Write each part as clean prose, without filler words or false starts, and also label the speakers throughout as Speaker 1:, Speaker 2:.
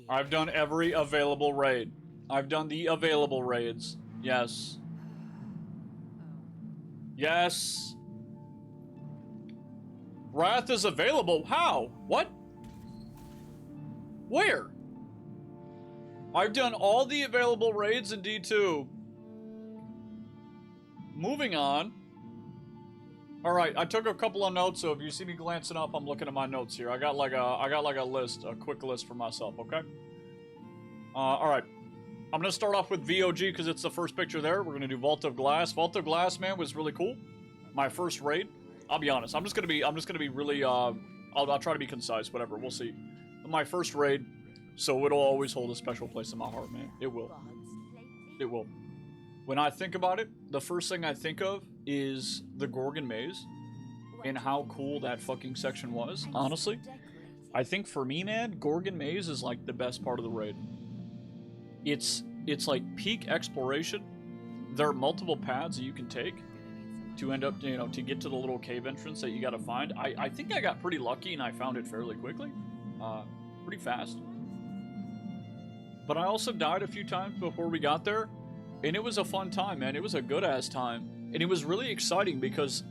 Speaker 1: I've done every available raid. I've done the available raids. Yes. Yes. Wrath is available. How? What? Where? I've done all the available raids in D2. Moving on. Alright, I took a couple of notes, so if you see me glancing up, I'm looking at my notes here. I got like a list, a quick list for myself, okay? Alright. I'm gonna start off with VOG because it's the first picture there. We're gonna do Vault of Glass. Vault of Glass, man, was really cool. My first raid. I'll be honest. I'm just gonna be really I'll try to be concise, whatever, we'll see. My first raid, so it'll always hold a special place in my heart, man. It will. It will. When I think about it, the first thing I think of is the Gorgon Maze and how cool that fucking section was, honestly. I think for me, man, Gorgon Maze is like the best part of the raid. It's like peak exploration. There are multiple paths that you can take to end up, you know, to get to the little cave entrance that you gotta find. I think I got pretty lucky and I found it fairly quickly. Pretty fast. But I also died a few times before we got there. And it was a fun time, man. It was a good-ass time. And it was really exciting because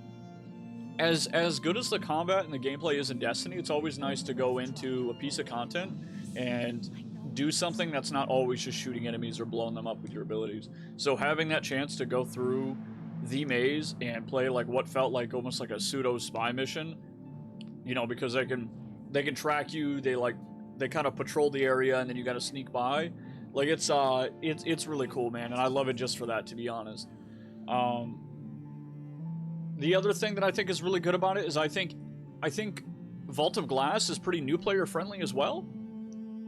Speaker 1: as good as the combat and the gameplay is in Destiny, it's always nice to go into a piece of content and do something that's not always just shooting enemies or blowing them up with your abilities. So having that chance to go through the maze and play like what felt like almost like a pseudo spy mission, you know, because they can track you, they kind of patrol the area and then you got to sneak by. Like it's really cool, man, and I love it just for that, to be honest. The other thing that I think is really good about it is I think Vault of Glass is pretty new player friendly as well.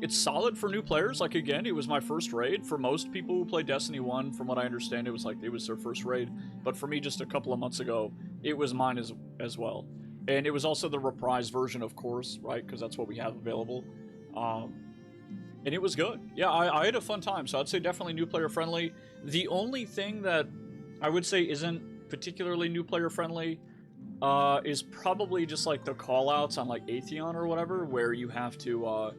Speaker 1: It's solid for new players. Like again, it was my first raid. For most people who play Destiny 1, from what I understand, it was their first raid. But for me, just a couple of months ago, it was mine as well. And it was also the reprised version, of course, right? Because that's what we have available. And it was good. Yeah, I had a fun time, so I'd say definitely new player friendly. The only thing that I would say isn't particularly new player friendly is probably just like the callouts on like Atheon or whatever, where you have to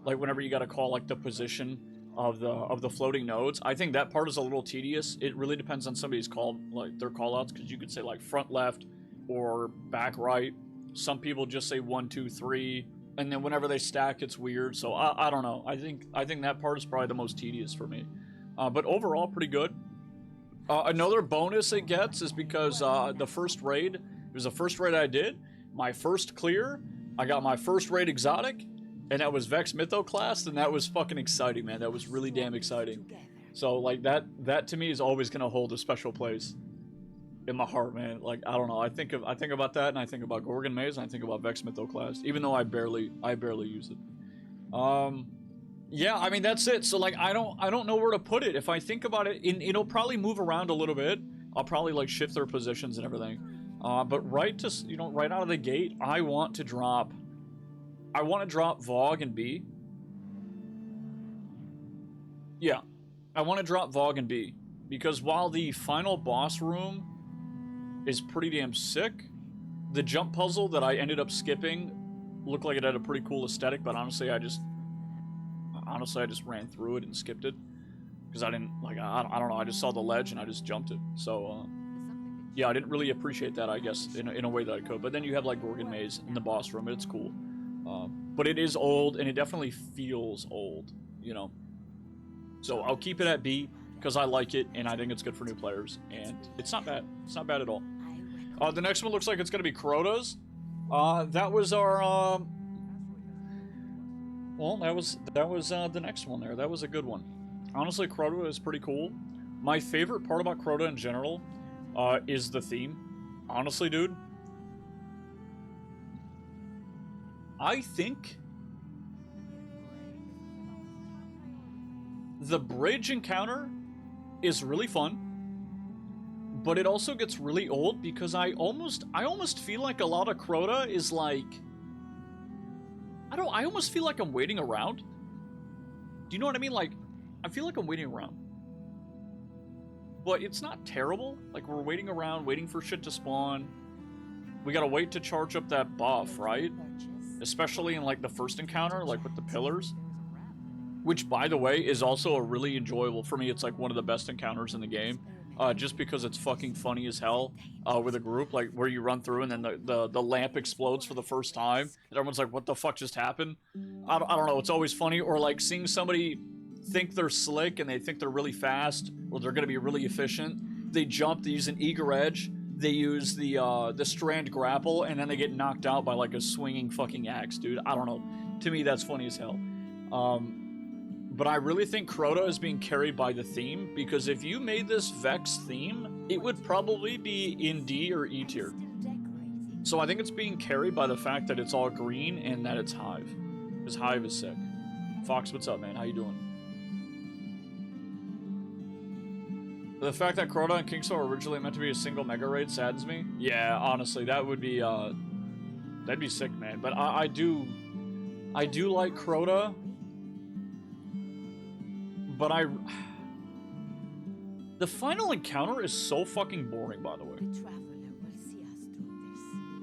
Speaker 1: like whenever you got to call like the position of the floating nodes. I think that part is a little tedious. It really depends on somebody's their callouts, because you could say like front left or back right. Some people just say 1, 2, 3. And then whenever they stack, it's weird. So I don't know. I think that part is probably the most tedious for me. But overall, pretty good. Another bonus it gets is because the first raid, it was the first raid I did. My first clear, I got my first raid exotic, and that was Vex Mytho class, and that was fucking exciting, man. That was really damn exciting. So like that to me is always gonna hold a special place in my heart, man. Like I don't know. I think about that, and I think about Gorgon Maze, and I think about Vex Mytho class, even though I barely use it. Yeah, I mean that's it. So like I don't know where to put it. If I think about it, it'll probably move around a little bit. I'll probably like shift their positions and everything. But right out of the gate, I want to drop Vogue and B. Yeah, I want to drop Vogue and B, because while the final boss room is pretty damn sick, the jump puzzle that I ended up skipping looked like it had a pretty cool aesthetic, but honestly I just ran through it and skipped it because I didn't like, I don't know, I just saw the ledge and I just jumped it. So yeah, I didn't really appreciate that, I guess, in a way that I could. But then you have like Gorgon Maze in the boss room, and it's cool. But it is old, and it definitely feels old, you know. So I'll keep it at B because I like it, and I think it's good for new players, and it's not bad. It's not bad at all. The next one looks like it's going to be Crota's. That was our, well, that was the next one there. That was a good one. Honestly, Crota is pretty cool. My favorite part about Crota in general is the theme. Honestly, dude, I think the bridge encounter is really fun, but it also gets really old because I almost feel like a lot of Crota is like, I almost feel like I'm waiting around. Do you know what I mean? Like, I feel like I'm waiting around. But it's not terrible. Like, we're waiting around, waiting for shit to spawn. We gotta wait to charge up that buff, right? Especially in, like, the first encounter, like, with the pillars. which, by the way, is also a really enjoyable, for me, it's like one of the best encounters in the game, just because it's fucking funny as hell, with a group, like, where you run through and then the lamp explodes for the first time, and everyone's like, what the fuck just happened? I don't know, it's always funny, or like seeing somebody think they're slick and they think they're really fast, or they're gonna be really efficient, they jump, they use an eager edge, they use the strand grapple, and then they get knocked out by like a swinging fucking axe, dude. I don't know, to me that's funny as hell. But I really think Crota is being carried by the theme, because if you made this Vex theme, it would probably be in D or E tier. So I think it's being carried by the fact that it's all green and that it's Hive. Because Hive is sick. Fox, what's up, man? How you doing? The fact that Crota and Kingstar were originally meant to be a single mega raid saddens me. Yeah, honestly, that would be, that'd be sick, man. But I do like Crota. But the final encounter is so fucking boring, by the way.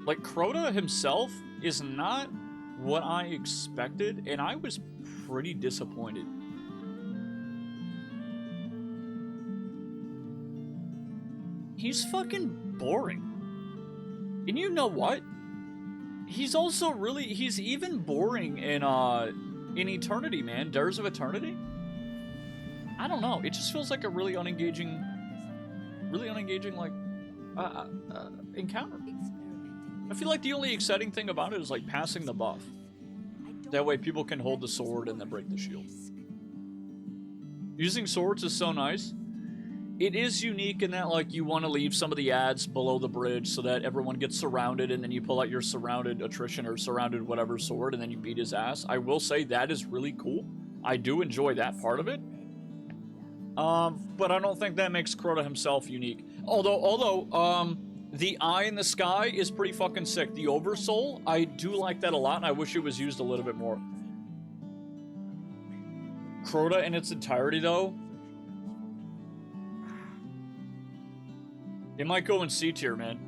Speaker 1: Like, Crota himself is not what I expected, and I was pretty disappointed. He's fucking boring. And you know what? He's also really, he's even boring in Eternity, man. Dares of Eternity? I don't know. It just feels like a really unengaging, like, encounter. I feel like the only exciting thing about it is, like, passing the buff. That way people can hold the sword and then break the shield. Using swords is so nice. It is unique in that, like, you want to leave some of the ads below the bridge so that everyone gets surrounded, and then you pull out your surrounded attrition or surrounded whatever sword, and then you beat his ass. I will say that is really cool. I do enjoy that part of it. But I don't think that makes Crota himself unique. Although, the eye in the sky is pretty fucking sick. The Oversoul, I do like that a lot, and I wish it was used a little bit more. Crota in its entirety, though, it might go in C tier, man.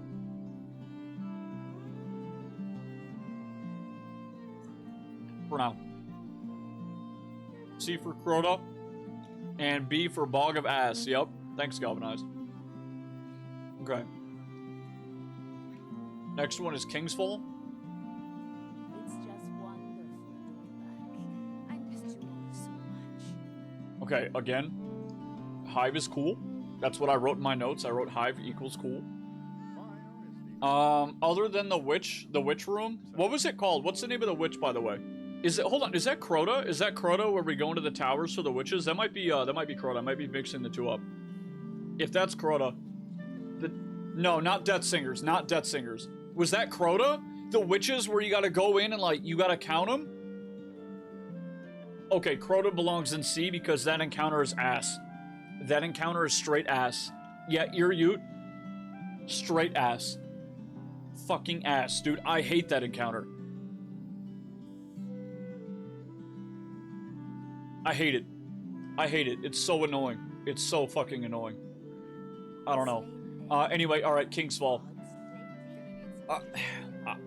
Speaker 1: For now. C for Crota. And B for Bog of Ass. Yep. Thanks, Galvanized. Okay. Next one is Kingsfall.
Speaker 2: It's just wonderful to be back. I missed you all so much.
Speaker 1: Okay, again, Hive is cool. That's what I wrote in my notes. I wrote Hive equals cool. Other than the witch room. What was it called? What's the name of the witch, by the way? Is it, hold on, is that Crota? Is that Crota where we go into the towers for the witches? That might be Crota. I might be mixing the two up. If that's Crota. No, not Death Singers. Not Death Singers. Was that Crota? The witches where you gotta go in and, like, you gotta count them? Okay, Crota belongs in C because that encounter is ass. That encounter is straight ass. Yeah, Ute. Straight ass. Fucking ass, dude. I hate that encounter. I hate it. I hate it. It's so annoying. It's so fucking annoying. I don't know. Anyway, alright, Kingsfall.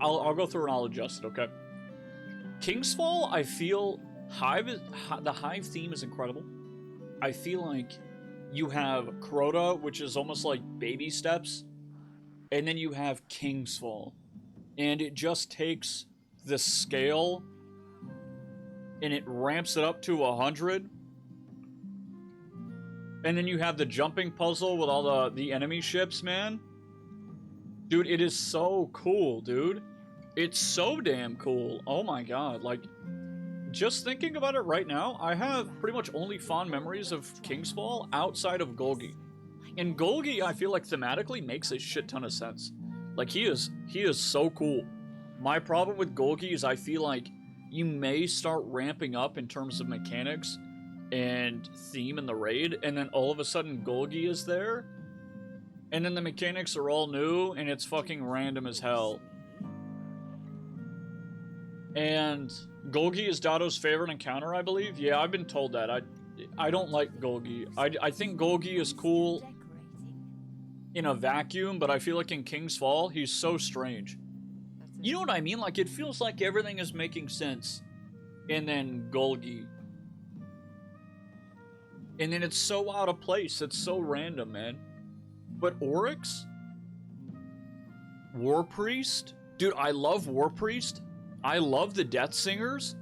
Speaker 1: I'll go through and I'll adjust it, okay? Kingsfall, I feel the Hive theme is incredible. I feel like you have Crota, which is almost like baby steps, and then you have Kingsfall. And it just takes the scale and it ramps it up to 100. And then you have the jumping puzzle with all the enemy ships, man. Dude, it is so cool, dude. It's so damn cool. Oh my god, like, just thinking about it right now, I have pretty much only fond memories of Kingsfall outside of Golgi. And Golgi, I feel like thematically makes a shit ton of sense. Like, he is so cool. My problem with Golgi is I feel like you may start ramping up in terms of mechanics and theme in the raid, and then all of a sudden Golgi is there, and then the mechanics are all new, and it's fucking random as hell. And Golgi is Dado's favorite encounter, I believe? Yeah, I've been told that. I don't like Golgi. I think Golgi is cool in a vacuum, but I feel like in Kingsfall, he's so strange. You know what I mean? Like, it feels like everything is making sense. And then Golgi. And then it's so out of place. It's so random, man. But Oryx? War Priest? Dude, I love War Priest. I love the Death Singers.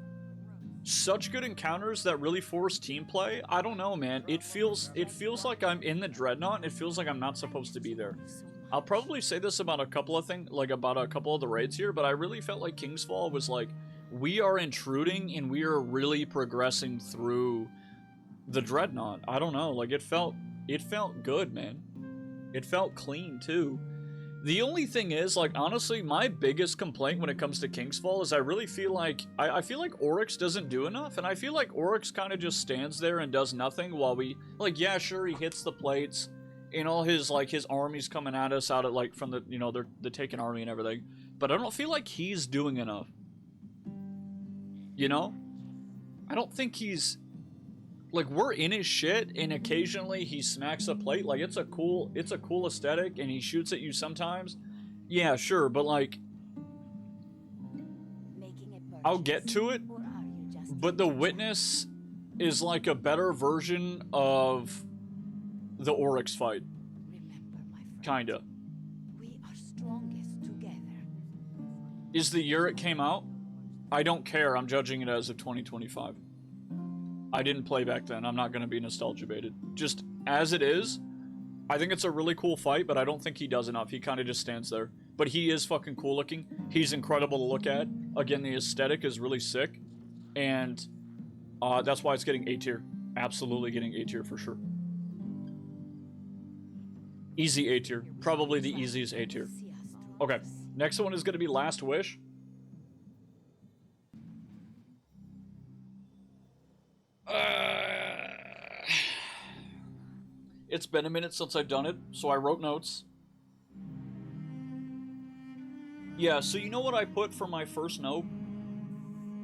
Speaker 1: Such good encounters that really force team play. I don't know, man. It feels like I'm in the Dreadnought, and it feels like I'm not supposed to be there. I'll probably say this about a couple of things, like about a couple of the raids here, but I really felt like Kingsfall was like, we are intruding and we are really progressing through the Dreadnought. I don't know, like it felt good, man. It felt clean too. The only thing is, like, honestly, my biggest complaint when it comes to Kingsfall is I really feel like, I feel like Oryx doesn't do enough, and I feel like Oryx kind of just stands there and does nothing while we, like, yeah, sure, he hits the plates, and all his, like, his army's coming at us out of, like, from the, you know, the taken army and everything, but I don't feel like he's doing enough. You know? I don't think he's, like, we're in his shit, and occasionally he smacks a plate. Like, it's a cool aesthetic, and he shoots at you sometimes. Yeah, sure, but, like, I'll get to it, but the Witness is, like, a better version of the Oryx fight. Kinda.
Speaker 2: We are strongest together.
Speaker 1: Is the year it came out? I don't care. I'm judging it as of 2025. I didn't play back then. I'm not going to be nostalgia baited. Just as it is, I think it's a really cool fight, but I don't think he does enough. He kind of just stands there. But he is fucking cool looking. He's incredible to look at. Again, the aesthetic is really sick. And that's why it's getting A tier. Absolutely getting A tier for sure. Easy A tier. Probably the easiest A tier. Okay. Next one is going to be Last Wish. It's been a minute since I've done it, so I wrote notes. Yeah, so you know what I put for my first note?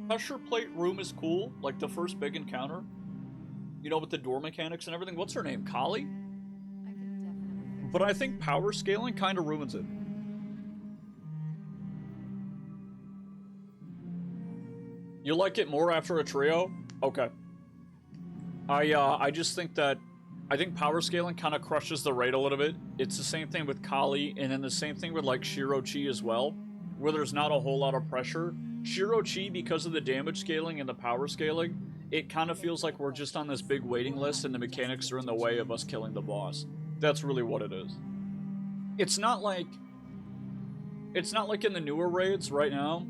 Speaker 1: Pressure plate room is cool, like the first big encounter. You know, with the door mechanics and everything. What's her name? Kali? But I think power scaling kind of ruins it. You like it more after a trio? Okay. I just think that I think power scaling kind of crushes the raid a little bit. It's the same thing with Kali, and then the same thing with like Shirochi as well, where there's not a whole lot of pressure. Shirochi, because of the damage scaling and the power scaling, it kind of feels like we're just on this big waiting list and the mechanics are in the way of us killing the boss. That's really what it is. It's not like in the newer raids right now,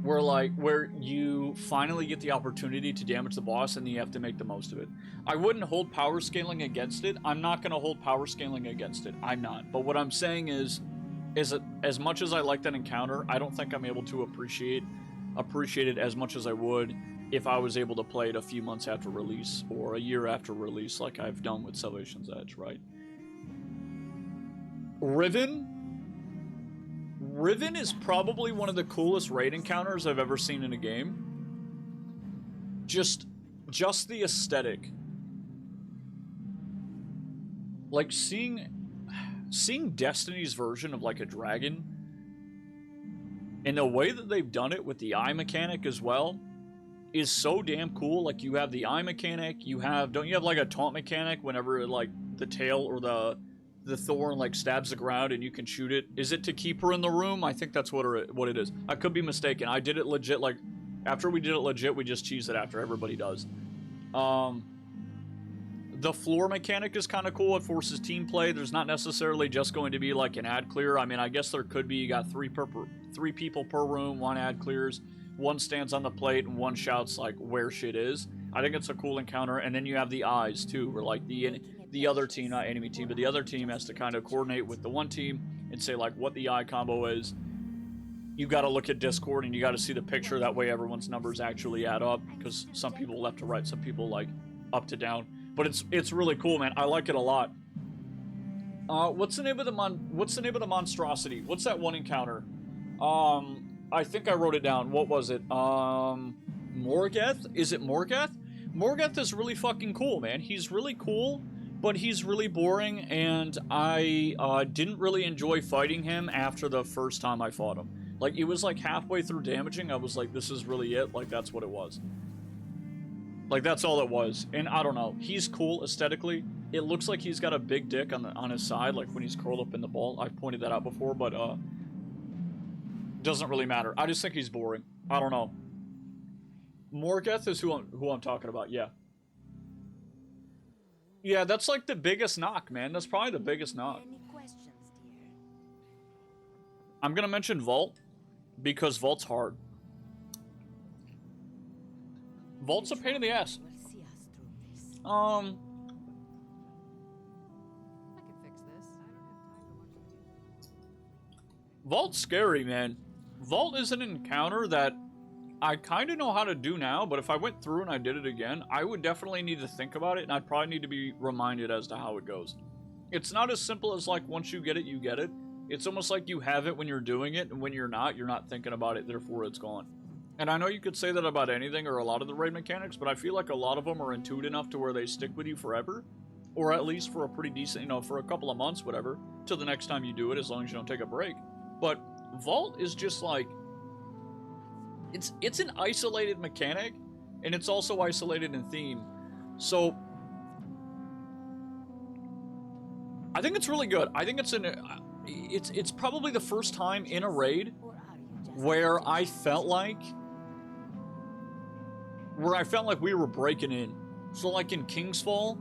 Speaker 1: where you finally get the opportunity to damage the boss and then you have to make the most of it. I wouldn't hold power scaling against it. I'm not going to hold power scaling against it. I'm not. But what I'm saying is that as much as I like that encounter, I don't think I'm able to appreciate it as much as I would if I was able to play it a few months after release or a year after release like I've done with Salvation's Edge, right? Riven is probably one of the coolest raid encounters I've ever seen in a game. Just the aesthetic. Like seeing Destiny's version of like a dragon, and the way that they've done it with the eye mechanic as well is so damn cool. Like you have the eye mechanic, don't you have like a taunt mechanic whenever like the tail or the thorn like stabs the ground and you can shoot it? Is it to keep her in the room? I think that's what it is. I could be mistaken. I did it legit, like after we did it legit, we just cheesed it after everybody does. The floor mechanic is kind of cool. It forces team play. There's not necessarily just going to be like an ad clear. I mean, I guess there could be. You got three people per room, one ad clears, one stands on the plate, and one shouts like where shit is. I think it's a cool encounter. And then you have the eyes too, where like the other team, not enemy team, but the other team has to kind of coordinate with the one team and say like what the eye combo is. You got to look at Discord and you got to see the picture. That way everyone's numbers actually add up, because some people left to right, some people like up to down. But it's really cool, man. I like it a lot. What's the name of the monstrosity? What's that one encounter? I think I wrote it down. What was it? Morgeth? Is it Morgeth? Morgeth is really fucking cool, man. He's really cool, but he's really boring, and I didn't really enjoy fighting him after the first time I fought him. Like, it was like halfway through damaging, I was like, this is really it? Like, that's what it was. Like, that's all it was. And I don't know. He's cool aesthetically. It looks like he's got a big dick on his side, like when he's curled up in the ball. I've pointed that out before, but doesn't really matter. I just think he's boring. I don't know. Morgeth is who I'm talking about. Yeah. Yeah, that's like the biggest knock, man. That's probably the biggest knock.
Speaker 2: Any questions, dear?
Speaker 1: I'm gonna mention Vault because Vault's hard. Vault's a pain in the ass.
Speaker 2: Will see us through this.
Speaker 3: I can fix this.
Speaker 1: Vault's scary, man. Vault is an encounter that I kind of know how to do now, but if I went through and I did it again, I would definitely need to think about it, and I'd probably need to be reminded as to how it goes. It's not as simple as, like, once you get it, you get it. It's almost like you have it when you're doing it, and when you're not thinking about it, therefore it's gone. And I know you could say that about anything or a lot of the raid mechanics, but I feel like a lot of them are intuitive enough to where they stick with you forever. Or at least for a pretty decent, you know, for a couple of months, whatever, till the next time you do it, as long as you don't take a break. But Vault is just like, it's an isolated mechanic, and it's also isolated in theme. So I think it's really good. I think it's probably the first time in a raid
Speaker 2: Or are you just
Speaker 1: where I felt like we were breaking in. So like in Kingsfall,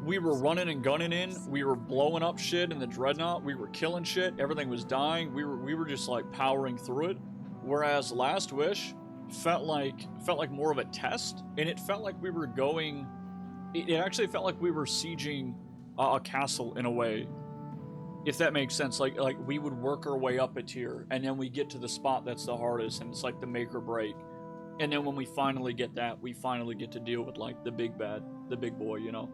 Speaker 1: we were running and gunning in, we were blowing up shit in the Dreadnought, we were killing shit, everything was dying, we were just like powering through it. Whereas Last Wish felt like more of a test, and it felt like we were going, it actually felt like we were sieging a castle in a way, if that makes sense. Like we would work our way up a tier, and then we get to the spot that's the hardest, and it's like the make or break. And then when we finally get that, we finally get to deal with like the big bad, the big boy, you know?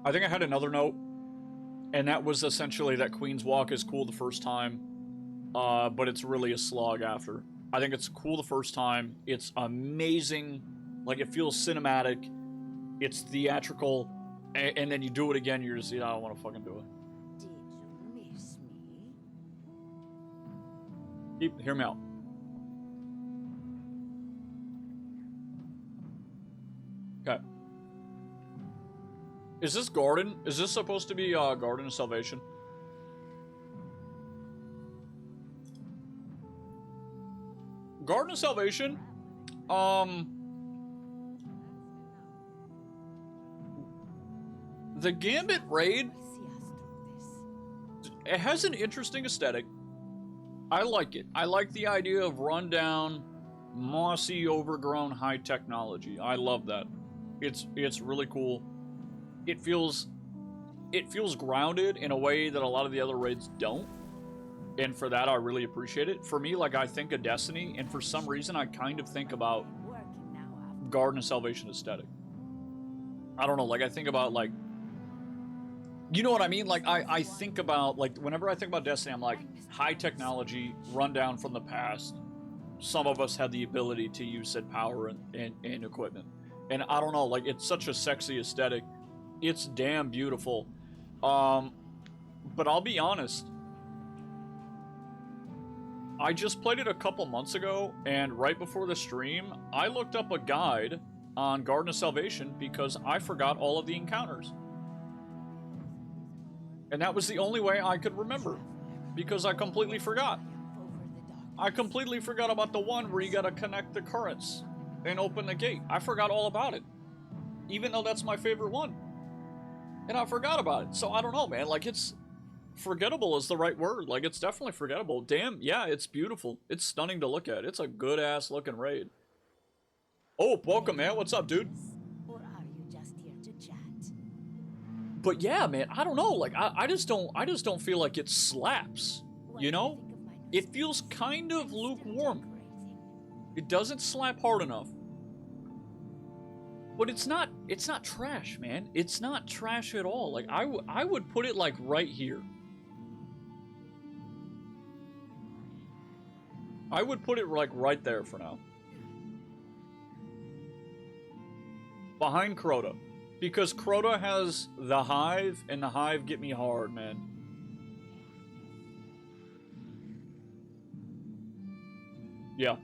Speaker 1: I think I had another note, and that was essentially that Queen's Walk is cool the first time, but it's really a slog after. I think it's cool the first time. It's amazing. Like, it feels cinematic. It's theatrical. And then you do it again, you're just, I don't want to fucking do it.
Speaker 2: Did you miss me?
Speaker 1: Hear me out. Okay. Is this Garden? Is this supposed to be Garden of Salvation? Garden of Salvation? The Gambit raid,
Speaker 2: Will see us through this.
Speaker 1: it has an interesting aesthetic. I like it. I like the idea of rundown, mossy, overgrown high technology. I love that. It's really cool. It feels grounded in a way that a lot of the other raids don't. And for that, I really appreciate it. For me, like, I think of Destiny, and for some reason, I kind of think about
Speaker 2: Working now after
Speaker 1: Garden of Salvation aesthetic. I don't know, like, I think about, like, you know what I mean? Like, I think about, like, whenever I think about Destiny, I'm like, high technology, rundown from the past. Some of us had the ability to use said power and equipment. And I don't know, like, it's such a sexy aesthetic. It's damn beautiful. But I'll be honest, I just played it a couple months ago, and right before the stream, I looked up a guide on Garden of Salvation because I forgot all of the encounters. And that was the only way I could remember, because I completely forgot.
Speaker 2: over the dock.
Speaker 1: I completely forgot about the one where you gotta connect the currents and open the gate. I forgot all about it, even though that's my favorite one. And I forgot about it. So I don't know, man. Like, it's forgettable is the right word. Like, it's definitely forgettable. Damn, yeah, it's beautiful. It's stunning to look at. It's a good ass looking raid. Oh, welcome, man. What's up, dude?
Speaker 2: Or are you just here to chat?
Speaker 1: But yeah, man, I don't know. Like, I just don't feel like it slaps.
Speaker 2: What
Speaker 1: You
Speaker 2: do
Speaker 1: know?
Speaker 2: think of my new
Speaker 1: It
Speaker 2: space?
Speaker 1: feels kind of
Speaker 2: I'm still
Speaker 1: lukewarm.
Speaker 2: decorating.
Speaker 1: It doesn't slap hard enough. But it's not trash, man. It's not trash at all. Like, I would put it like right here. I would put it like right there for now. Behind Crota. Because Crota has the Hive, and the Hive get me hard, man. Yeah.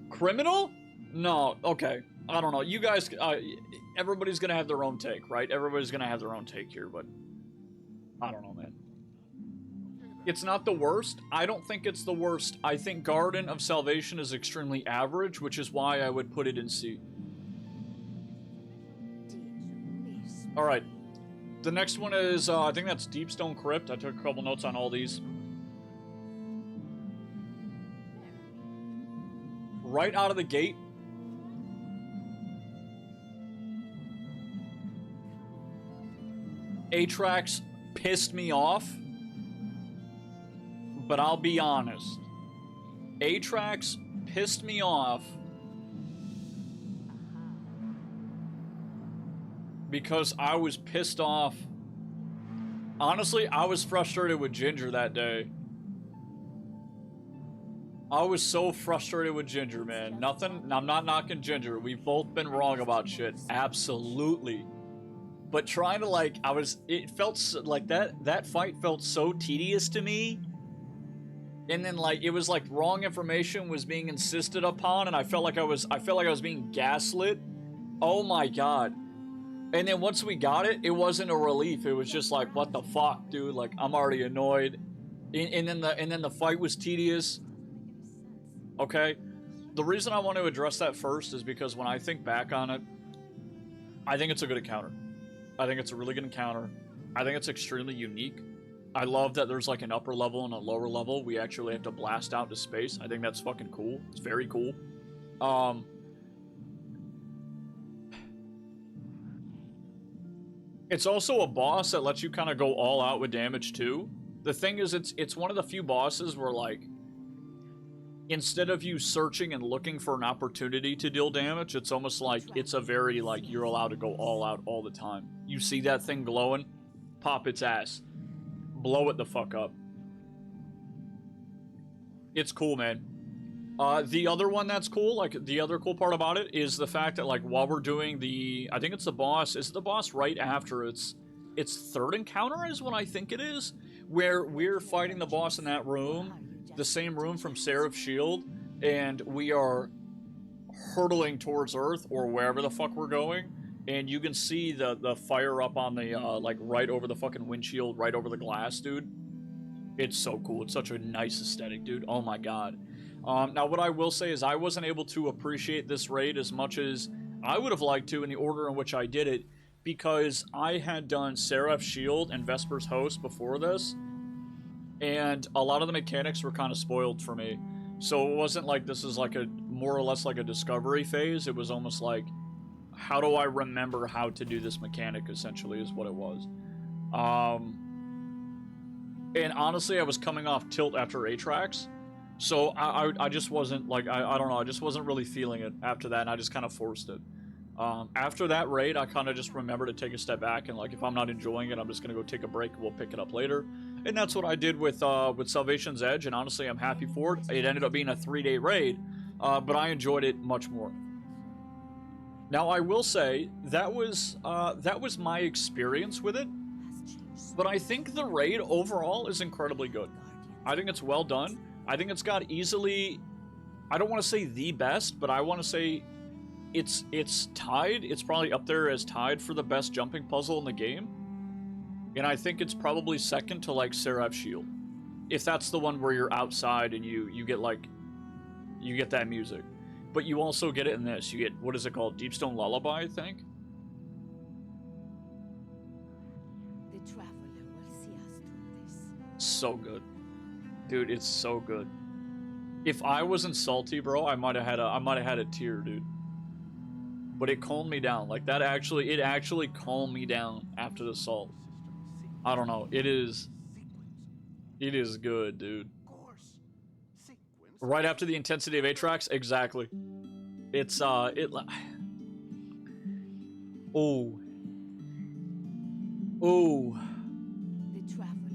Speaker 1: Criminal? No. Okay. I don't know. You guys, everybody's gonna have their own take, right? Everybody's gonna have their own take here, but I don't know, man. It's not the worst. I don't think it's the worst. I think Garden of Salvation is extremely average, which is why I would put it in C. Alright. The next one is, I think that's Deepstone Crypt. I took a couple notes on all these. Right out of the gate, Atrax pissed me off, but I'll be honest. Atrax pissed me off because I was pissed off. Honestly, I was frustrated with Ginger that day. I was so frustrated with Ginger, man. Nothing, I'm not knocking Ginger. We've both been wrong about shit. Absolutely. But trying to, like, it felt so, like that fight felt so tedious to me. And then, like, it was like wrong information was being insisted upon, and I felt like I was being gaslit. Oh my god. And then once we got it, it wasn't a relief. It was just like, what the fuck, dude? Like, I'm already annoyed. And then the fight was tedious. Okay? The reason I want to address that first is because when I think back on it, I think it's a good encounter. I think it's a really good encounter. I think it's extremely unique. I love that there's like an upper level and a lower level. We actually have to blast out to space. I think that's fucking cool. It's very cool. It's also a boss that lets you kind of go all out with damage too. The thing is, it's one of the few bosses where, like, instead of you searching and looking for an opportunity to deal damage, it's almost like it's a very, like, you're allowed to go all out all the time. You see that thing glowing? Pop its ass. Blow it the fuck up. It's cool, man. The other one that's cool, like, the other cool part about it is the fact that, like, while we're doing the, I think it's the boss, is the boss right after its third encounter is what I think it is, where we're fighting the boss in that room, the same room from Seraph's Shield, and we are hurtling towards Earth, or wherever the fuck we're going, and you can see the fire up on the, like, right over the fucking windshield, right over the glass, dude. It's so cool. It's such a nice aesthetic, dude. Oh my god. Now, what I will say is I wasn't able to appreciate this raid as much as I would have liked to in the order in which I did it, because I had done Seraph's Shield and Vesper's Host before this, and a lot of the mechanics were kind of spoiled for me. So it wasn't like this is like a more or less like a discovery phase. It was almost like, how do I remember how to do this mechanic, essentially, is what it was. And honestly, I was coming off tilt after Atrax. So I just wasn't, like, I don't know, I just wasn't really feeling it after that, and I just kind of forced it. After that raid, I kind of just remember to take a step back, and, like, if I'm not enjoying it, I'm just going to go take a break, and we'll pick it up later. And that's what I did with Salvation's Edge, and honestly, I'm happy for it. It ended up being a 3-day raid, but I enjoyed it much more. Now, I will say, that was my experience with it, but I think the raid overall is incredibly good. I think it's well done. I think it's got easily, I don't want to say the best, but I want to say it's tied. It's probably up there as tied for the best jumping puzzle in the game. And I think it's probably second to, like, Seraph's Shield. If that's the one where you're outside and you get, like, you get that music. But you also get it in this. You get, what is it called? Deepstone Lullaby, I think?
Speaker 2: The traveler will see us through this.
Speaker 1: So good. Dude, it's so good. If I wasn't salty, bro, I might have had a tear, dude. But it calmed me down. Like, it actually calmed me down after the salt. I don't know. It is good, dude. Right after the intensity of Atrax, exactly. It's oh.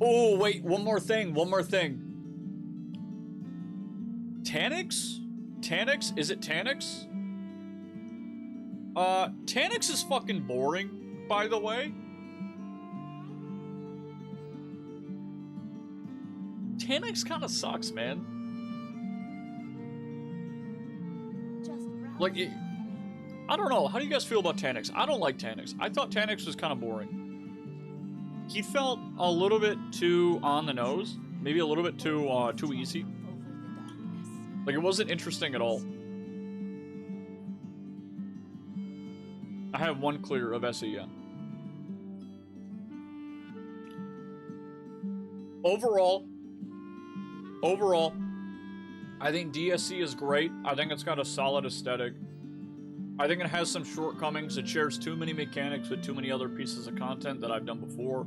Speaker 1: Oh, wait, one more thing. Taniks? Taniks? Is it Taniks? Taniks is fucking boring, by the way. Taniks kind of sucks, man. Like, I don't know. How do you guys feel about Tannix? I don't like Tannix. I thought Tannix was kind of boring. He felt a little bit too on the nose. Maybe a little bit too easy. Like, it wasn't interesting at all. I have one clear of SE, Overall, I think DSC is great. I think it's got a solid aesthetic. I think it has some shortcomings. It shares too many mechanics with too many other pieces of content that I've done before.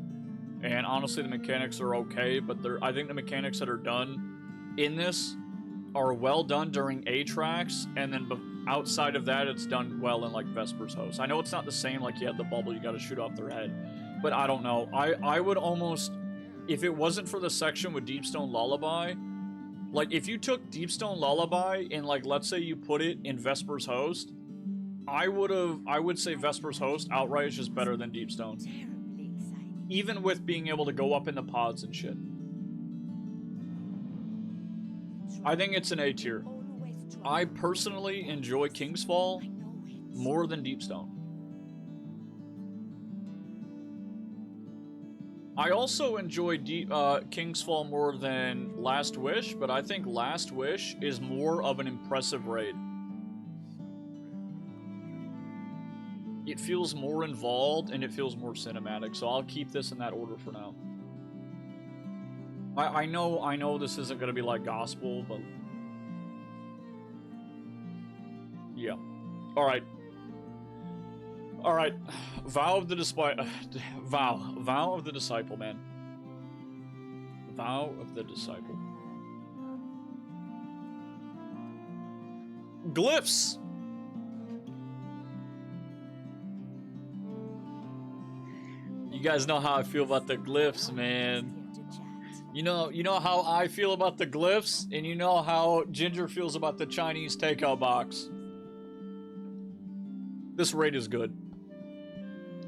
Speaker 1: And honestly, the mechanics are okay, but I think the mechanics that are done in this are well done during A tracks, and then outside of that, it's done well in like Vesper's Host. I know it's not the same, like you have the bubble, you gotta shoot off their head, but I don't know. I would almost, if it wasn't for the section with Deepstone Lullaby, like if you took Deepstone Lullaby and like let's say you put it in Vesper's Host, I would say Vesper's Host outright is just better than Deepstone. Even with being able to go up in the pods and shit. I think it's an A tier. I personally enjoy King's Fall more than Deepstone. I also enjoy King's Fall more than Last Wish, but I think Last Wish is more of an impressive raid. It feels more involved and it feels more cinematic, so I'll keep this in that order for now. I know this isn't gonna be like gospel, but yeah. All right. Vow of the Disciple, Vow of the Disciple, man. Vow of the Disciple. Glyphs. You guys know how I feel about the glyphs, man. You know how I feel about the glyphs, and you know how Ginger feels about the Chinese takeout box. This raid is good.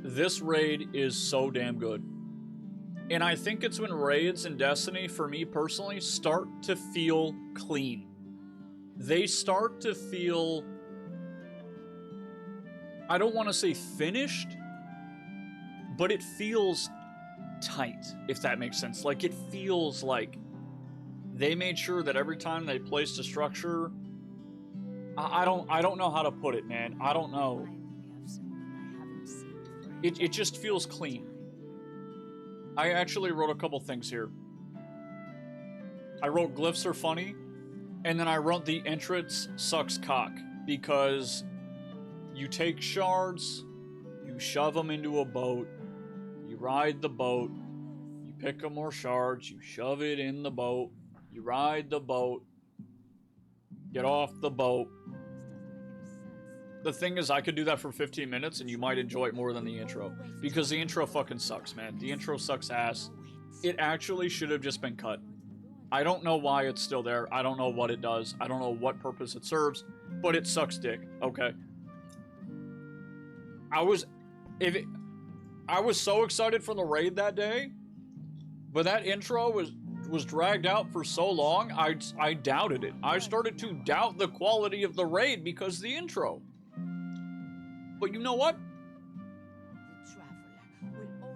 Speaker 1: This raid is so damn good. And I think it's when raids in Destiny, for me personally, start to feel clean. They start to feel, I don't want to say finished, but it feels tight, if that makes sense. Like, it feels like they made sure that every time they placed a structure, I don't know how to put it, man. I don't know. It just feels clean. I actually wrote a couple things here. I wrote glyphs are funny, and then I wrote the entrance sucks cock, because you take shards, you shove them into a boat, you ride the boat, you pick up more shards, you shove it in the boat, you ride the boat, get off the boat. The thing is, I could do that for 15 minutes and you might enjoy it more than the intro. Because the intro fucking sucks, man. The intro sucks ass. It actually should have just been cut. I don't know why it's still there. I don't know what it does. I don't know what purpose it serves. But it sucks dick, okay? I was so excited for the raid that day, but that intro was dragged out for so long, I doubted it. I started to doubt the quality of the raid because of the intro. But you know what?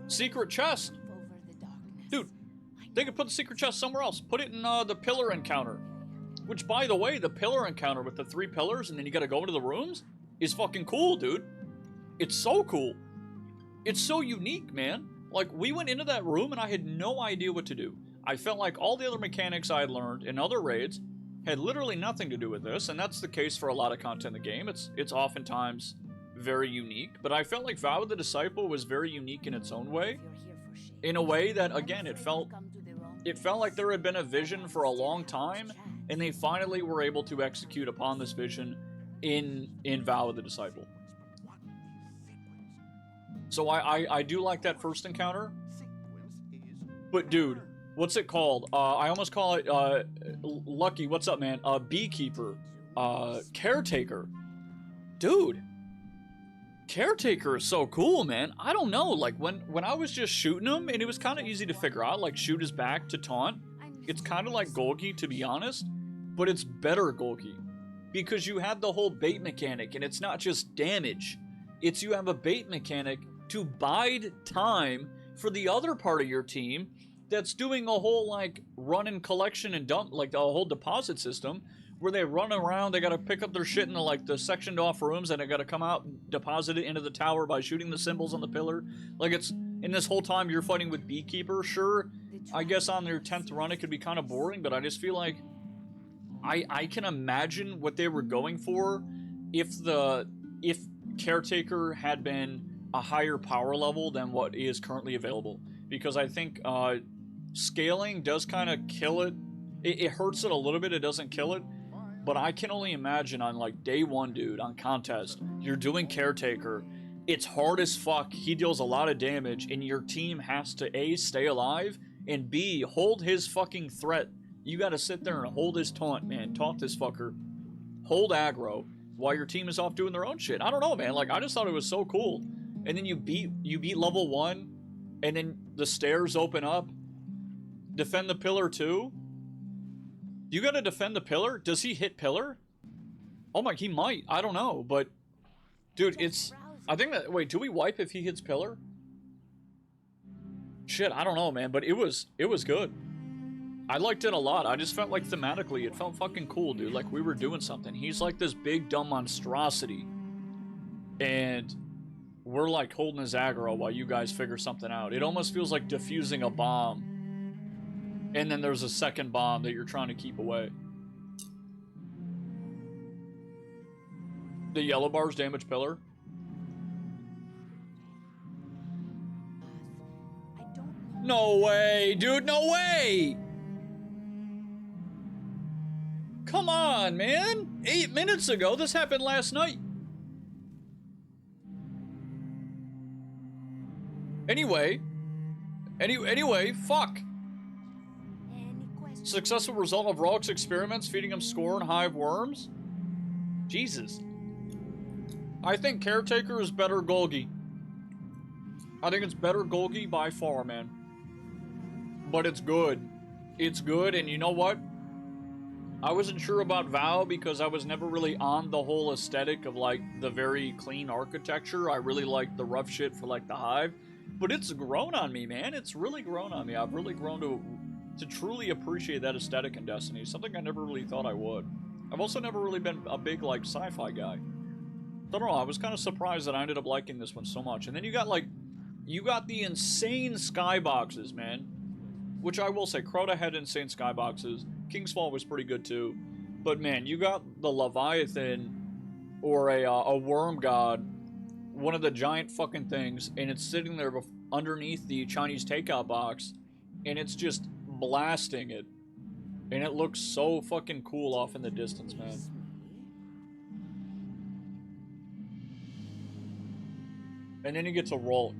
Speaker 1: Secret chest. Dude, they could put the secret chest somewhere else. Put it in the pillar encounter. Which, by the way, the pillar encounter with the 3 pillars and then you gotta go into the rooms is fucking cool, dude. It's so cool. It's so unique, man. Like, we went into that room and I had no idea what to do. I felt like all the other mechanics I had learned in other raids had literally nothing to do with this, and that's the case for a lot of content in the game. It's oftentimes very unique, but I felt like Vow of the Disciple was very unique in its own way. In a way that, again, it felt like there had been a vision for a long time, and they finally were able to execute upon this vision in Vow of the Disciple. So I do like that first encounter. But dude, what's it called? I almost call it Lucky. What's up, man? Beekeeper, Caretaker. Dude, Caretaker is so cool, man. I don't know, like when I was just shooting him, and it was kind of easy to figure out, like shoot his back to taunt. It's kind of like Golgi, to be honest, but it's better Golgi. because you have the whole bait mechanic, and it's not just damage. It's you have a bait mechanic to bide time for the other part of your team that's doing a whole, like, run and collection and dump, like, the whole deposit system, where they run around, they gotta pick up their shit in the sectioned off rooms, and they gotta come out and deposit it into the tower by shooting the symbols on the pillar. Like, it's, in this whole time you're fighting with Beekeeper, sure, I guess on their 10th run it could be kind of boring, but I just feel like I can imagine what they were going for if Caretaker had been a higher power level than what is currently available. Because I think scaling does kind of kill it. It hurts it a little bit, it doesn't kill it. But I can only imagine on, like, day one, dude, on contest, you're doing Caretaker, it's hard as fuck, he deals a lot of damage, and your team has to A, stay alive, and B, hold his fucking threat. You gotta sit there and hold his taunt, man. Taunt this fucker. Hold aggro while your team is off doing their own shit. I don't know, man. Like, I just thought it was so cool. And then you beat level 1, and then the stairs open up. Defend the pillar too. You gotta defend the pillar? Does he hit pillar? Oh my, he might. I don't know, but dude, it's, I think that, wait, do we wipe if he hits pillar? Shit, I don't know, man, but it was good. I liked it a lot. I just felt like thematically, it felt fucking cool, dude. Like, we were doing something. He's like this big, dumb monstrosity. And we're like holding his aggro while you guys figure something out. It almost feels like defusing a bomb. And then there's a second bomb that you're trying to keep away. The yellow bars damage pillar. No way, dude, no way! Come on, man! 8 minutes ago, this happened last night. Anyway, fuck. Successful result of Rollick's experiments, feeding him Scorn Hive worms? Jesus. I think Caretaker is better Golgi. I think it's better Golgi by far, man. But it's good. It's good, and you know what? I wasn't sure about Vow because I was never really on the whole aesthetic of, like, the very clean architecture. I really like the rough shit for, like, the Hive. But it's grown on me, man. It's really grown on me. I've really grown to truly appreciate that aesthetic in Destiny. Something I never really thought I would. I've also never really been a big, like, sci-fi guy. I don't know, I was kind of surprised that I ended up liking this one so much. And then you got, like, you got the insane skyboxes, man. Which I will say, Crota had insane skyboxes. King's Fall was pretty good too. But man, you got the Leviathan, or a worm god, one of the giant fucking things, and it's sitting there underneath the Chinese takeout box, and it's just blasting it. And it looks so fucking cool off in the distance, man. And then you get to Rolk.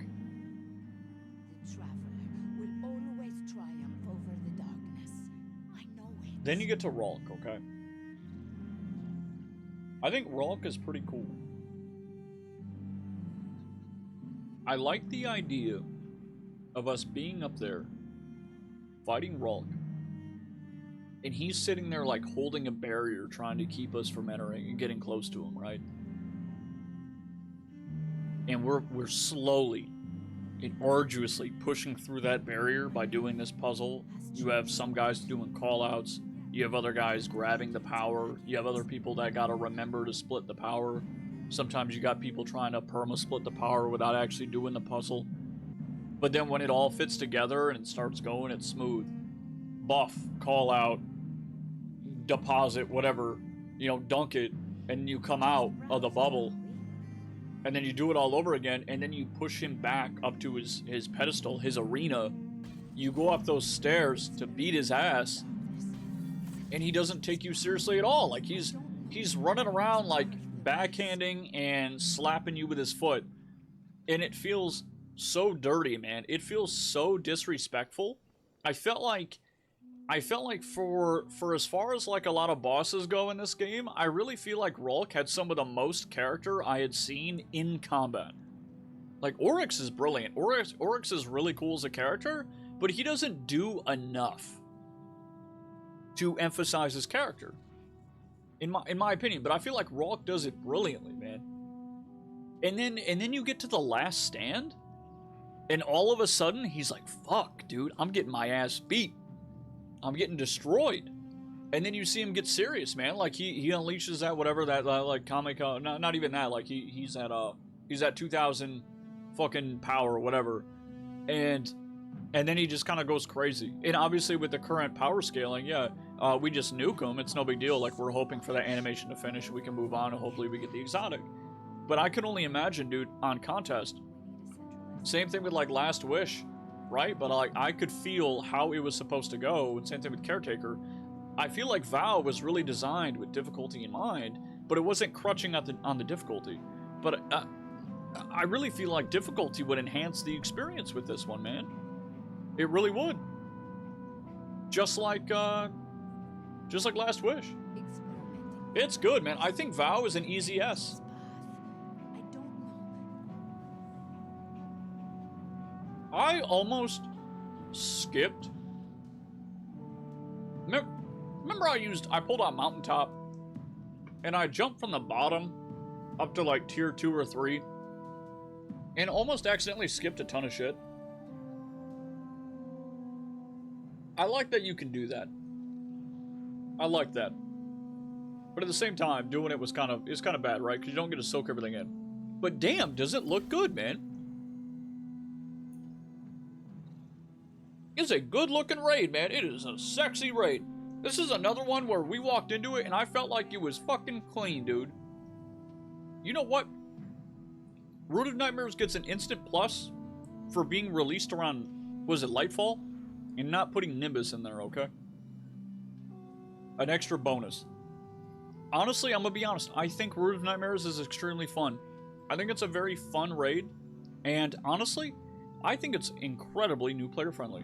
Speaker 1: Then you get to Rolk, okay? I think Rolk is pretty cool. I like the idea of us being up there, fighting Rolk, and he's sitting there like holding a barrier trying to keep us from entering and getting close to him, right? And we're slowly and arduously pushing through that barrier by doing this puzzle. You have some guys doing call-outs. You have other guys grabbing the power. You have other people that gotta remember to split the power. Sometimes you got people trying to perma-split the power without actually doing the puzzle. But then when it all fits together and it starts going, it's smooth. Buff, call out, deposit, whatever. You know, dunk it, and you come out of the bubble. And then you do it all over again, and then you push him back up to his pedestal, his arena. You go up those stairs to beat his ass, and he doesn't take you seriously at all. Like, he's running around, like, backhanding and slapping you with his foot. And it feels so dirty, man. It feels so disrespectful. I felt like for as far as, like, a lot of bosses go in this game, I really feel like Rolk had some of the most character I had seen in combat. Like, Oryx is brilliant. Oryx is really cool as a character, but he doesn't do enough to emphasize his character. in my opinion. But I feel like Rolk does it brilliantly, man. And then you get to the last stand, and all of a sudden he's like, "Fuck, dude, I'm getting my ass beat. I'm getting destroyed." And then you see him get serious, man. Like he unleashes that whatever that like comic, not even that. Like he's at 2,000 fucking power or whatever, and then he just kind of goes crazy. And obviously with the current power scaling, yeah, we just nuke him. It's no big deal. Like we're hoping for that animation to finish, and we can move on, and hopefully we get the exotic. But I can only imagine, dude, on contest. Same thing with like Last Wish, right? But like I could feel how it was supposed to go. And same thing with Caretaker. I feel like Vow was really designed with difficulty in mind, but it wasn't crutching on the difficulty. But I really feel like difficulty would enhance the experience with this one, man. It really would. Just like Last Wish. It's good, man. I think Vow is an easy S. I almost skipped. Remember I pulled out Mountaintop, and I jumped from the bottom up to like tier 2 or 3, and almost accidentally skipped a ton of shit. I like that you can do that. I like that. But at the same time, doing it was kind of bad, right? Because you don't get to soak everything in. But damn, does it look good, man? It's a good-looking raid, man. It is a sexy raid. This is another one where we walked into it and I felt like it was fucking clean, dude. You know what? Root of Nightmares gets an instant plus for being released around, was it Lightfall? And not putting Nimbus in there, okay? An extra bonus. Honestly, I'm gonna be honest. I think Root of Nightmares is extremely fun. I think it's a very fun raid. And honestly, I think it's incredibly new player friendly.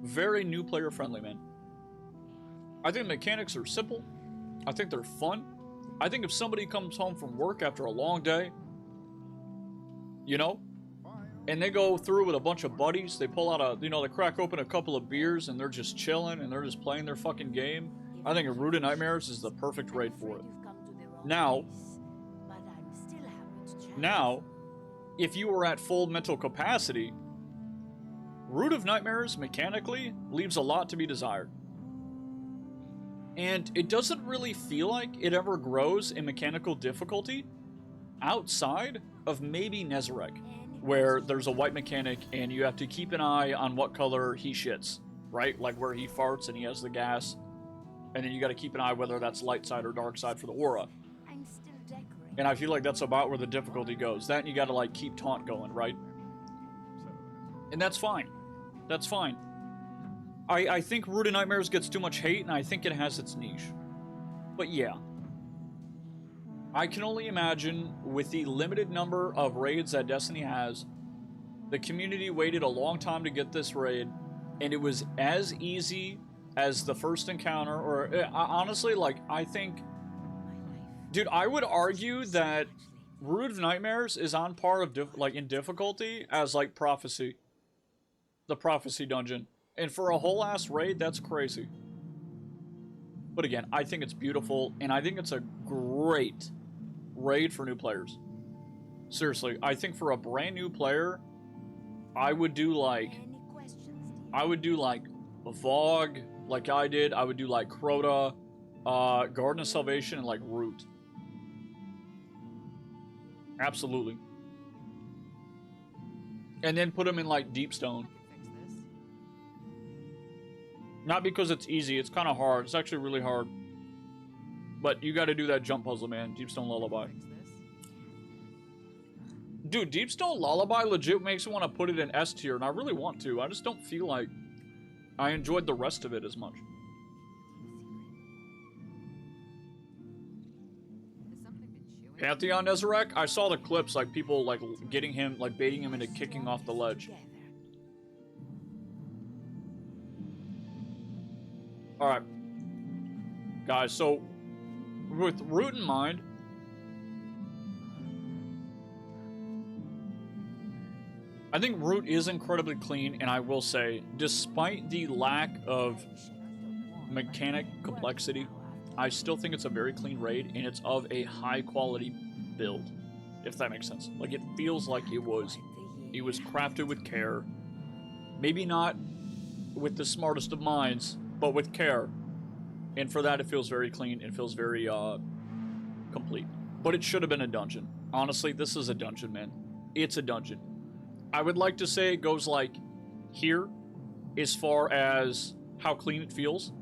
Speaker 1: Very new player friendly, man. I think the mechanics are simple. I think they're fun. I think if somebody comes home from work after a long day, you know, and they go through with a bunch of buddies, they pull out they crack open a couple of beers and they're just chilling and they're just playing their fucking game. I think a Root of Nightmares is the perfect raid for it. Now, if you were at full mental capacity, Root of Nightmares mechanically leaves a lot to be desired. And it doesn't really feel like it ever grows in mechanical difficulty outside of maybe Nezarec, where there's a white mechanic and you have to keep an eye on what color he shits, right? Like where he farts and he has the gas, and then you got to keep an eye whether that's light side or dark side for the aura. And I feel like that's about where the difficulty goes. That and you got to like keep taunt going, right? And that's fine. That's fine. I think Root of Nightmares gets too much hate, and I think it has its niche. But yeah. I can only imagine, with the limited number of raids that Destiny has, the community waited a long time to get this raid, and it was as easy as the first encounter, or honestly, like, I think... Dude, I would argue that Root of Nightmares is on par of in difficulty as, like, Prophecy. The Prophecy dungeon. And for a whole ass raid, that's crazy. But again, I think it's beautiful, and I think it's a great raid for new players. Seriously, I think for a brand new player, I would do like Vogue, like I did. I would do like Crota, Garden of Salvation, and like Root. Absolutely. And then put them in like Deepstone. Not because it's easy, it's kind of hard. It's actually really hard. But you got to do that jump puzzle, man. Deepstone Lullaby. Dude, Deepstone Lullaby legit makes me want to put it in S tier, and I really want to. I just don't feel like I enjoyed the rest of it as much. Pantheon Nezarec? I saw the clips, like people like getting him, like baiting him into kicking off the ledge. Alright. Guys, so with Root in mind, I think Root is incredibly clean, and I will say, despite the lack of mechanic complexity, I still think it's a very clean raid, and it's of a high quality build, if that makes sense. Like, it feels like it was crafted with care. Maybe not with the smartest of minds, but with care. And for that, it feels very clean. It feels very complete. But it should have been a dungeon. Honestly, this is a dungeon, man. It's a dungeon. I would like to say it goes like here as far as how clean it feels.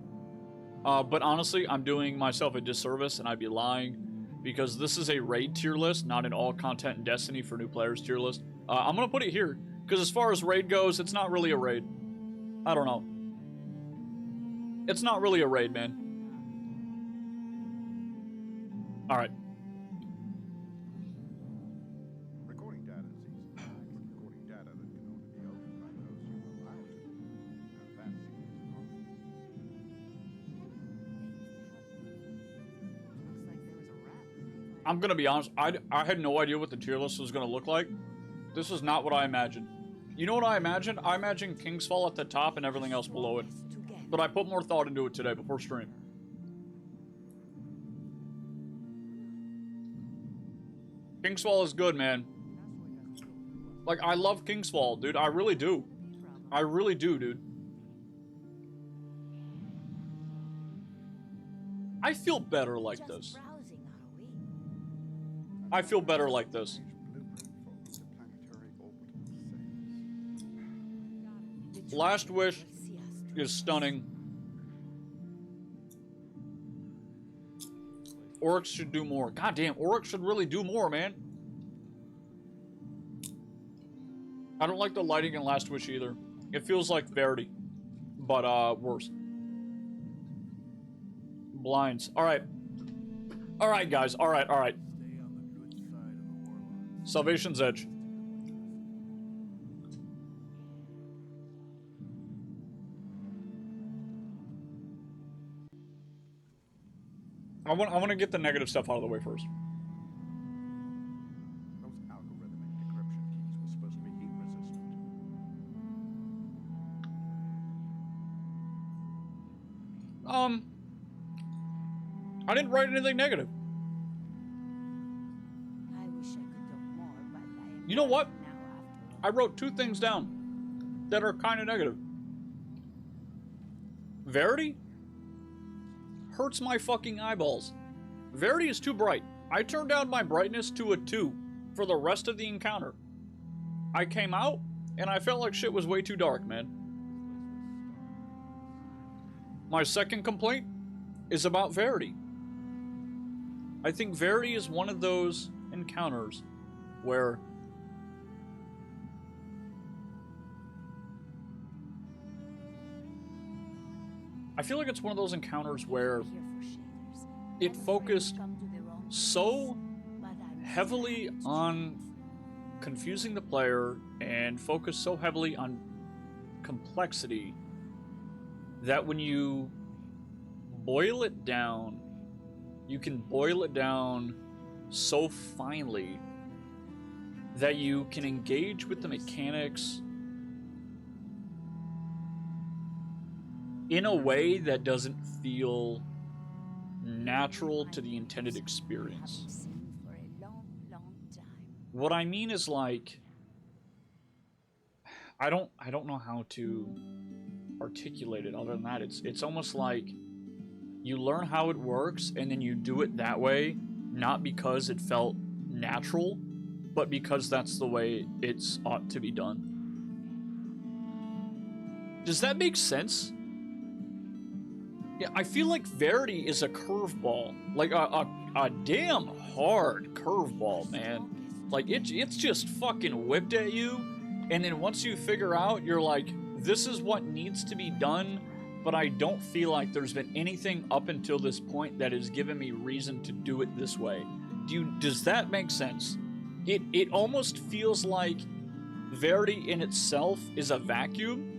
Speaker 1: But honestly, I'm doing myself a disservice, and I'd be lying, because this is a raid tier list, not an all content in Destiny for new players tier list. I'm going to put it here, because as far as raid goes, it's not really a raid. I don't know. It's not really a raid, man. Alright.
Speaker 3: Recording data sees recording data that can only be opened by those who allow it. And that's
Speaker 2: Looks like there was a rat.
Speaker 1: I'm going to be honest, I had no idea what the tier list was going to look like. This is not what I imagined. You know what I imagined? I imagined Kingsfall at the top and everything else below it. But I put more thought into it today before stream. Kingsfall is good, man. Like, I love Kingsfall, dude. I really do. I really do, dude. I feel better like this. I feel better like this. Last Wish is stunning. Oryx should do more. God damn, Oryx should really do more, man. I don't like the lighting in Last Wish either. It feels like Verity, but worse. Blinds. Alright. Alright, guys. Alright, alright. Salvation's Edge. I want to get the negative stuff out of the way first.
Speaker 3: Those algorithmic decryption keys were supposed to be heat resistant.
Speaker 1: I didn't write anything negative.
Speaker 2: I wish I could do more, but I am
Speaker 1: You know what?
Speaker 2: now after
Speaker 1: I wrote 2 things down that are kind of negative. Verity hurts my fucking eyeballs. Verity is too bright. I turned down my brightness to a 2 for the rest of the encounter. I came out, and I felt like shit was way too dark, man. My second complaint is about Verity. I think Verity is one of those encounters where I feel like it's one of those encounters where
Speaker 2: here for shaders.
Speaker 1: it
Speaker 2: I'm afraid
Speaker 1: focused
Speaker 2: to come to their own
Speaker 1: so
Speaker 2: but I'm
Speaker 1: heavily
Speaker 2: sad to
Speaker 1: on confusing the player and focused so heavily on complexity that when you boil it down, you can boil it down so finely that you can engage with the mechanics in a way that doesn't feel natural to the intended experience.
Speaker 2: haven't seen for a long, long time.
Speaker 1: What I mean is, like, I don't know how to articulate it other than that. It's almost like you learn how it works and then you do it that way, not because it felt natural, but because that's the way it's ought to be done. Does that make sense? Yeah, I feel like Verity is a curveball. Like a damn hard curveball, man. Like it's just fucking whipped at you, and then once you figure out, you're like, this is what needs to be done, but I don't feel like there's been anything up until this point that has given me reason to do it this way. Does that make sense? It almost feels like Verity in itself is a vacuum.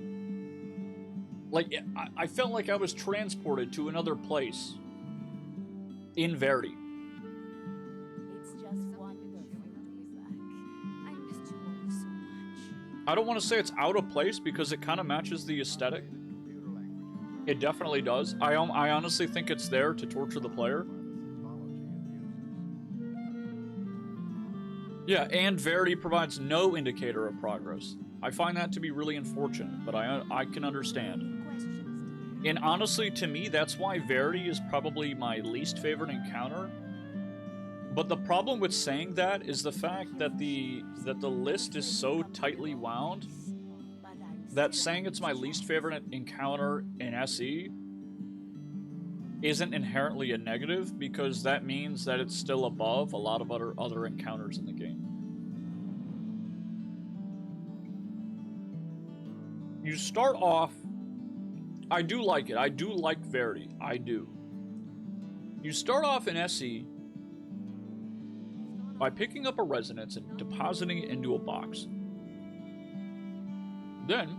Speaker 1: Like, I felt like I was transported to another place in Verity.
Speaker 2: It's just wonderful to be back. I missed you all so much.
Speaker 1: I don't want to say it's out of place because it kind of matches the aesthetic.
Speaker 3: Computer languages are
Speaker 1: It definitely does. I honestly think it's there to torture the player. Yeah, and Verity provides no indicator of progress. I find that to be really unfortunate, but I can understand.
Speaker 2: Questions, dear?
Speaker 1: And honestly, to me, that's why Verity is probably my least favorite encounter. But the problem with saying that is the fact that the list is so tightly wound that saying it's my least favorite encounter in SE isn't inherently a negative, because that means that it's still above a lot of other encounters in the game. You start off... I do like it. I do like Verity. I do. You start off in SE by picking up a resonance and depositing it into a box. Then,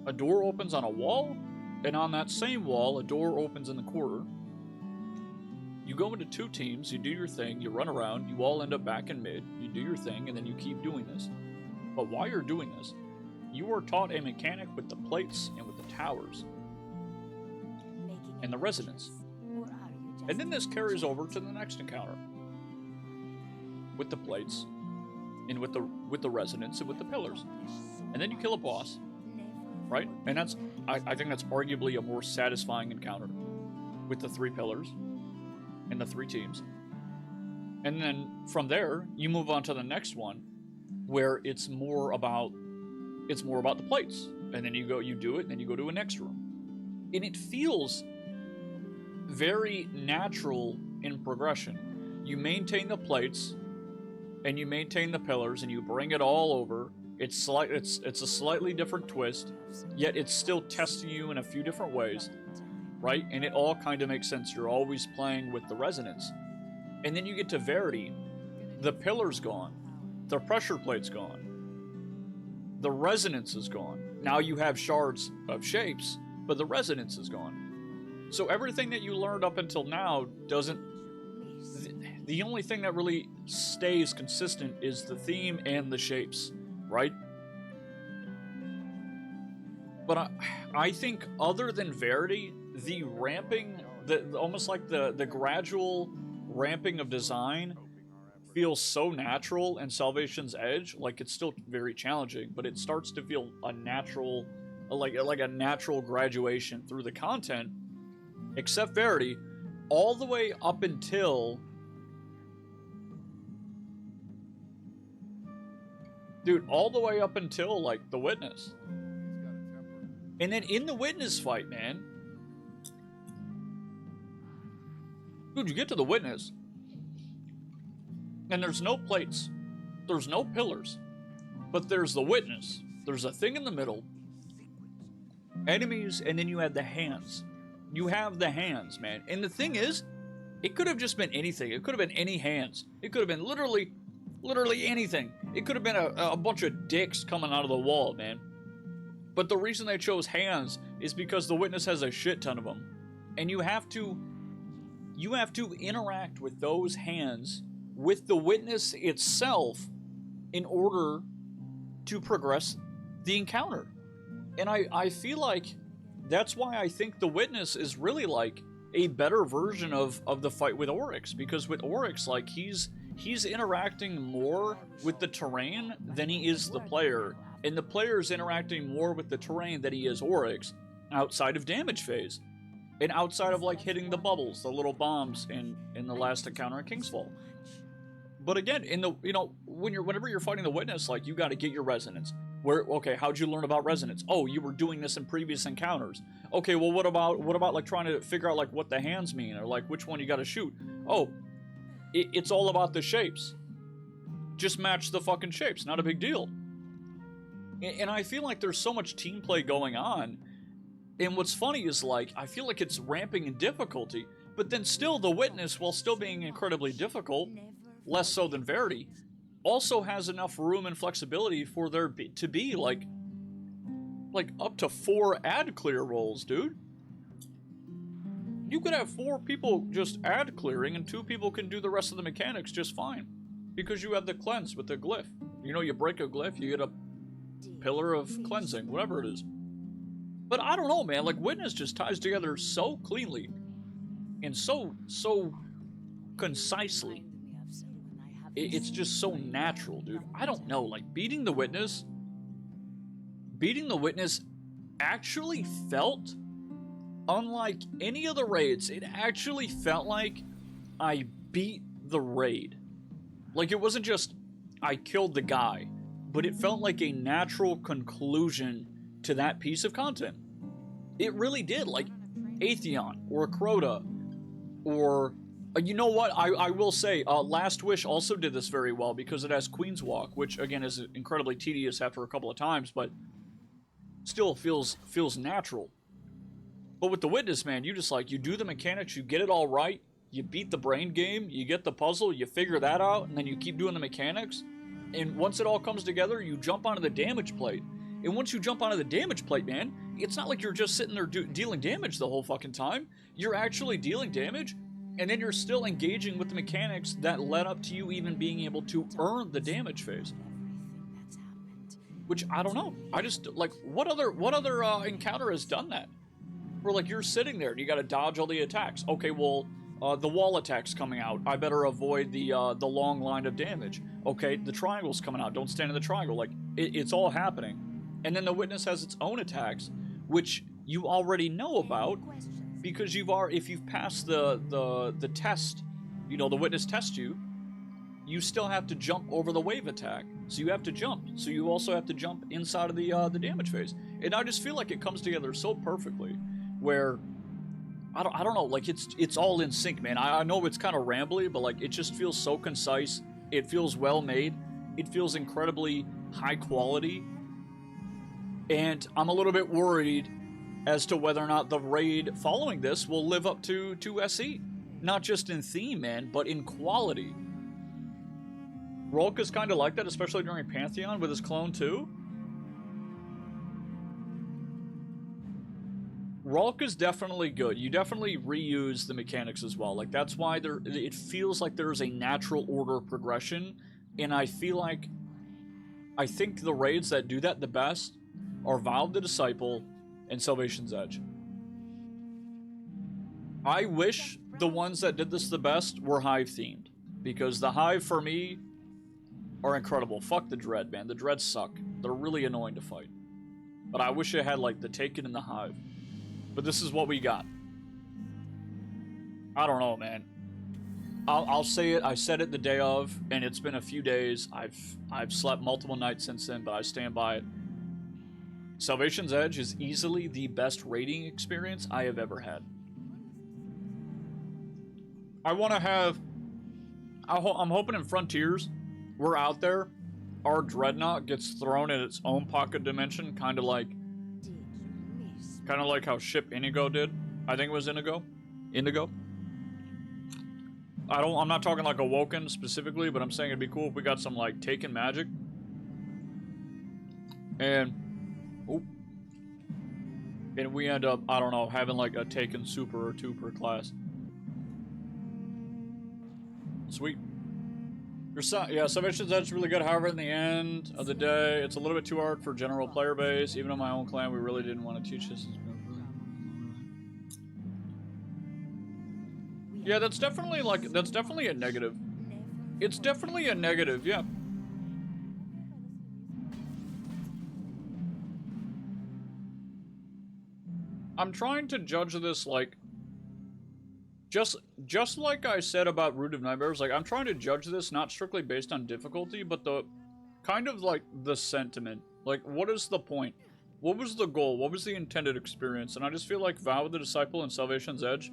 Speaker 1: a door opens on a wall, and on that same wall, a door opens in the corner. You go into two teams, you do your thing, you run around, you all end up back in mid, you do your thing, and then you keep doing this. But while you're doing this, you are taught a mechanic with the plates and with the towers and the resonance. And then this carries over to the next encounter with the plates and with the resonance and with the pillars. And then you kill a boss, right? And that's I think that's arguably a more satisfying encounter with the three pillars and the three teams. And then from there, you move on to the next one where it's more about the plates. And then you do it, and then you go to a next room. And it feels very natural in progression. You maintain the plates and you maintain the pillars and you bring it all over. It's a slightly different twist, yet it's still testing you in a few different ways, right? And it all kind of makes sense. You're always playing with the resonance. And then you get to Verity. The pillar's gone. The pressure plate's gone. The resonance is gone. Now you have shards of shapes, but the resonance is gone. So everything that you learned up until now doesn't... The only thing that really stays consistent is the theme and the shapes, right? But I think other than Verity, the ramping, almost like the gradual ramping of design feels so natural in Salvation's Edge. Like, it's still very challenging, but it starts to feel a natural, like a natural graduation through the content, except Verity, all the way up until... Dude, all the way up until, like, the Witness. And then in the Witness fight, man... Dude, you get to the Witness, and there's no plates. There's no pillars. But there's the Witness. There's a thing in the middle. Enemies, and then you have the hands. You have the hands, man. And the thing is, it could have just been anything. It could have been any hands. It could have been literally anything. It could have been a bunch of dicks coming out of the wall, man. But the reason they chose hands is because the Witness has a shit ton of them. And you have to interact with those hands with the Witness itself in order to progress the encounter. And I feel like that's why I think the Witness is really like a better version of the fight with Oryx, because with Oryx, like, he's interacting more with the terrain than he is the player, and the player is interacting more with the terrain than he is Oryx outside of damage phase, and outside of, like, hitting the bubbles, the little bombs in the last encounter in Kingsfall. But again, in the, you know, whenever you're fighting the Witness, like, you got to get your resonance. Okay, how'd you learn about resonance? Oh, you were doing this in previous encounters. Okay, well, what about like trying to figure out, like, what the hands mean, or like which one you got to shoot? Oh, it's all about the shapes. Just match the fucking shapes. Not a big deal. And I feel like there's so much team play going on. And what's funny is, like, I feel like it's ramping in difficulty, but then still the Witness, while still being incredibly difficult, less so than Verity, also has enough room and flexibility for there to be like up to 4 ad clear rolls, dude. You could have 4 people just ad clearing, and 2 people can do the rest of the mechanics just fine, because you have the cleanse with the glyph. You know, you break a glyph, you get a pillar of cleansing, whatever it is. But I don't know, man. Like, Witness just ties together so cleanly and so concisely. It's just so natural, dude. I don't know. Like, beating the Witness actually felt unlike any of the raids. It actually felt like I beat the raid. Like, it wasn't just I killed the guy, but it felt like a natural conclusion to that piece of content. It really did. Like, Atheon or Crota or you know what, I will say Last Wish also did this very well because it has Queen's Walk, which again is incredibly tedious after a couple of times, but still feels natural. But with the Witness, man, you just like, you do the mechanics, you get it all right, you beat the brain game, you get the puzzle, you figure that out, and then you keep doing the mechanics. And once it all comes together, you jump onto the damage plate. And once you jump onto the damage plate, man, it's not like you're just sitting there dealing damage the whole fucking time. You're actually dealing damage, and then you're still engaging with the mechanics that led up to you even being able to earn the damage phase. Which, I don't know. I just, like, what other encounter has done that? Where, like, you're sitting there and you gotta dodge all the attacks. Okay, well, the wall attack's coming out. I better avoid the long line of damage. Okay, the triangle's coming out. Don't stand in the triangle. Like, it's all happening. And then the Witness has its own attacks, which you already know about because if you've passed the test, you know, the Witness tests you still have to jump over the wave attack. So you have to jump. So you also have to jump inside of the damage phase. And I just feel like it comes together so perfectly, where I don't know, like it's all in sync, man. I know it's kind of rambly, but like it just feels so concise. It feels well made. It feels incredibly high quality. And I'm a little bit worried as to whether or not the raid following this will live up to SE. Not just in theme, man, but in quality. Rolk is kind of like that, especially during Pantheon with his clone too. Rolk is definitely good. You definitely reuse the mechanics as well. Like, that's why it feels like there's a natural order of progression. And I think the raids that do that the best are Valve the Disciple and Salvation's Edge. I wish the ones that did this the best were Hive themed, because the Hive for me are incredible. Fuck the Dread, man. The Dreads suck. They're really annoying to fight. But I wish it had like the Taken and the Hive. But this is what we got. I don't know, man. I'll say it. I said it the day of, and it's been a few days. I've slept multiple nights since then, but I stand by it. Salvation's Edge is easily the best raiding experience I have ever had. I want to have... I'm hoping in Frontiers, we're out there, our Dreadnought gets thrown in its own pocket dimension, kind of like how Ship Indigo did. I think it was Indigo. I'm not talking like Awoken specifically, but I'm saying it'd be cool if we got some like Taken magic. And we end up, I don't know, having like a Taken super or two per class. Sweet. Yeah, Salvation's Edge is really good. However, in the end of the day, it's a little bit too hard for general player base. Even in my own clan, we really didn't want to teach this. Yeah, that's definitely a negative. It's definitely a negative, yeah. I'm trying to judge this like just like I said about Root of Nightmares, like I'm trying to judge this not strictly based on difficulty, but the kind of like the sentiment. Like, what is the point? What was the goal? What was the intended experience? And I just feel like Vow the Disciple and Salvation's Edge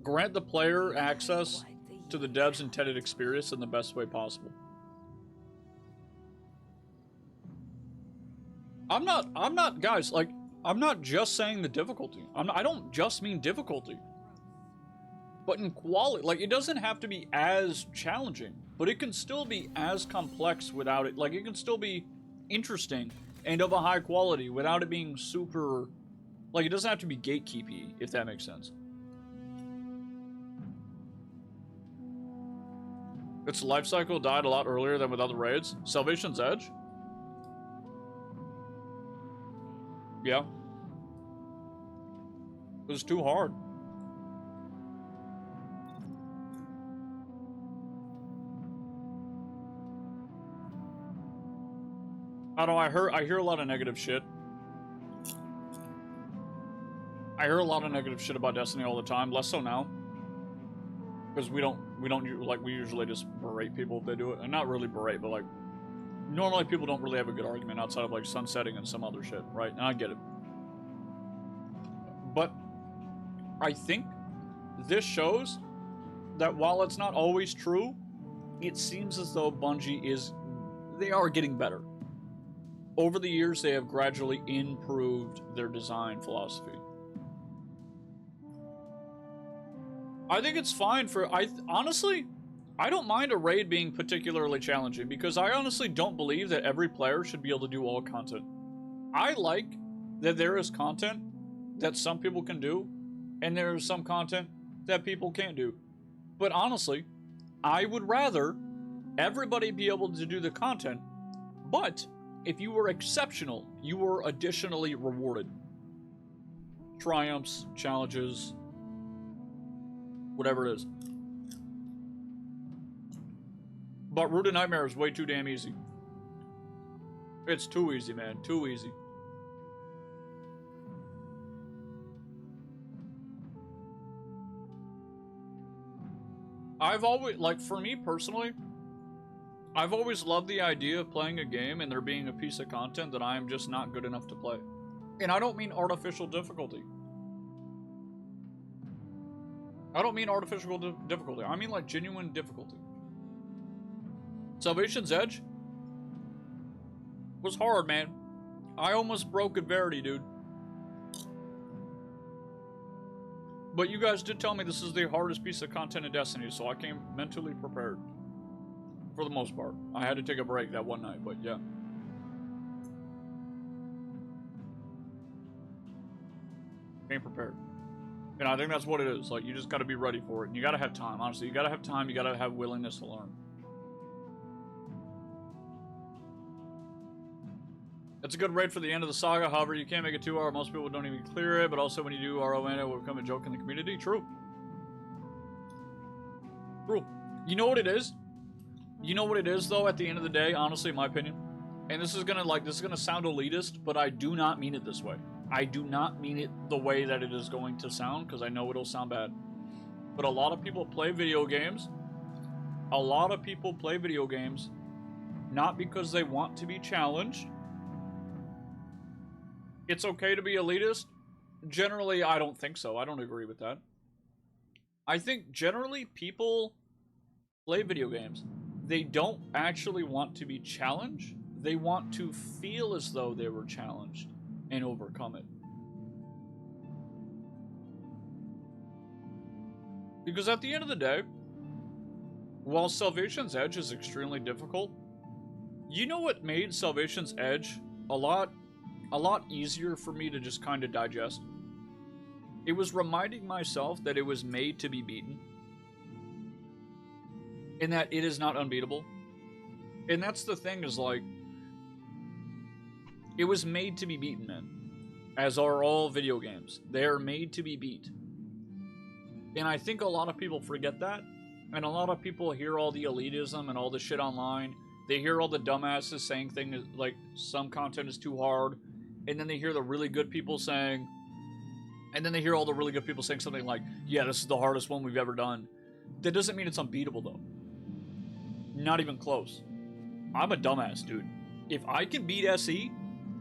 Speaker 1: grant the player access to the dev's intended experience in the best way possible. I'm not, guys, like, I'm not just saying the difficulty. I don't just mean difficulty. But in quality, like, it doesn't have to be as challenging, but it can still be as complex without it. Like, it can still be interesting and of a high quality without it being super, like, it doesn't have to be gatekeepy, if that makes sense. Its life cycle died a lot earlier than with other raids. Salvation's Edge? Yeah. It was too hard. I don't know, I hear a lot of negative shit. I hear a lot of negative shit about Destiny all the time, less so now. Because we usually just berate people if they do it. And not really berate, but like, normally people don't really have a good argument outside of like sunsetting and some other shit, right? And I get it. But I think this shows that while it's not always true, it seems as though Bungie they are getting better. Over the years, they have gradually improved their design philosophy. I think it's fine honestly, I don't mind a raid being particularly challenging because I honestly don't believe that every player should be able to do all content. I like that there is content that some people can do, and there is some content that people can't do. But honestly, I would rather everybody be able to do the content, but if you were exceptional, you were additionally rewarded. Triumphs, challenges, whatever it is. But Root of Nightmare is way too damn easy. It's too easy, man. Too easy. I've always, like, for me personally, I've always loved the idea of playing a game and there being a piece of content that I am just not good enough to play. And I don't mean artificial difficulty. I don't mean artificial difficulty. I mean like genuine difficulty. Salvation's Edge was hard, man. I almost broke at Verity, dude. But you guys did tell me this is the hardest piece of content in Destiny, so I came mentally prepared. For the most part. I had to take a break that one night, but yeah. Came prepared. And I think that's what it is. Like, you just gotta be ready for it. And you gotta have time, honestly. You gotta have time, you gotta have willingness to learn. It's a good raid for the end of the saga, however, you can't make it 2 hour. Most people don't even clear it, but also when you do, RON, it will become a joke in the community. True. True. You know what it is? You know what it is, though, at the end of the day, honestly, in my opinion? And this is gonna sound elitist, but I do not mean it this way. I do not mean it the way that it is going to sound, because I know it'll sound bad. But a lot of people play video games. A lot of people play video games not because they want to be challenged. It's okay to be elitist. Generally, I don't think so. I don't agree with that. I think generally people play video games. They don't actually want to be challenged. They want to feel as though they were challenged and overcome it. Because at the end of the day, while Salvation's Edge is extremely difficult, you know what made Salvation's Edge a lot easier for me to just kind of digest? It was reminding myself that it was made to be beaten. And that it is not unbeatable. And that's the thing, is like, it was made to be beaten, man. As are all video games. They are made to be beat. And I think a lot of people forget that. And a lot of people hear all the elitism and all the shit online. They hear all the dumbasses saying things like some content is too hard. And then they hear the really good people saying... And then they hear all the really good people saying something like, yeah, this is the hardest one we've ever done. That doesn't mean it's unbeatable, though. Not even close. I'm a dumbass, dude. If I can beat SE,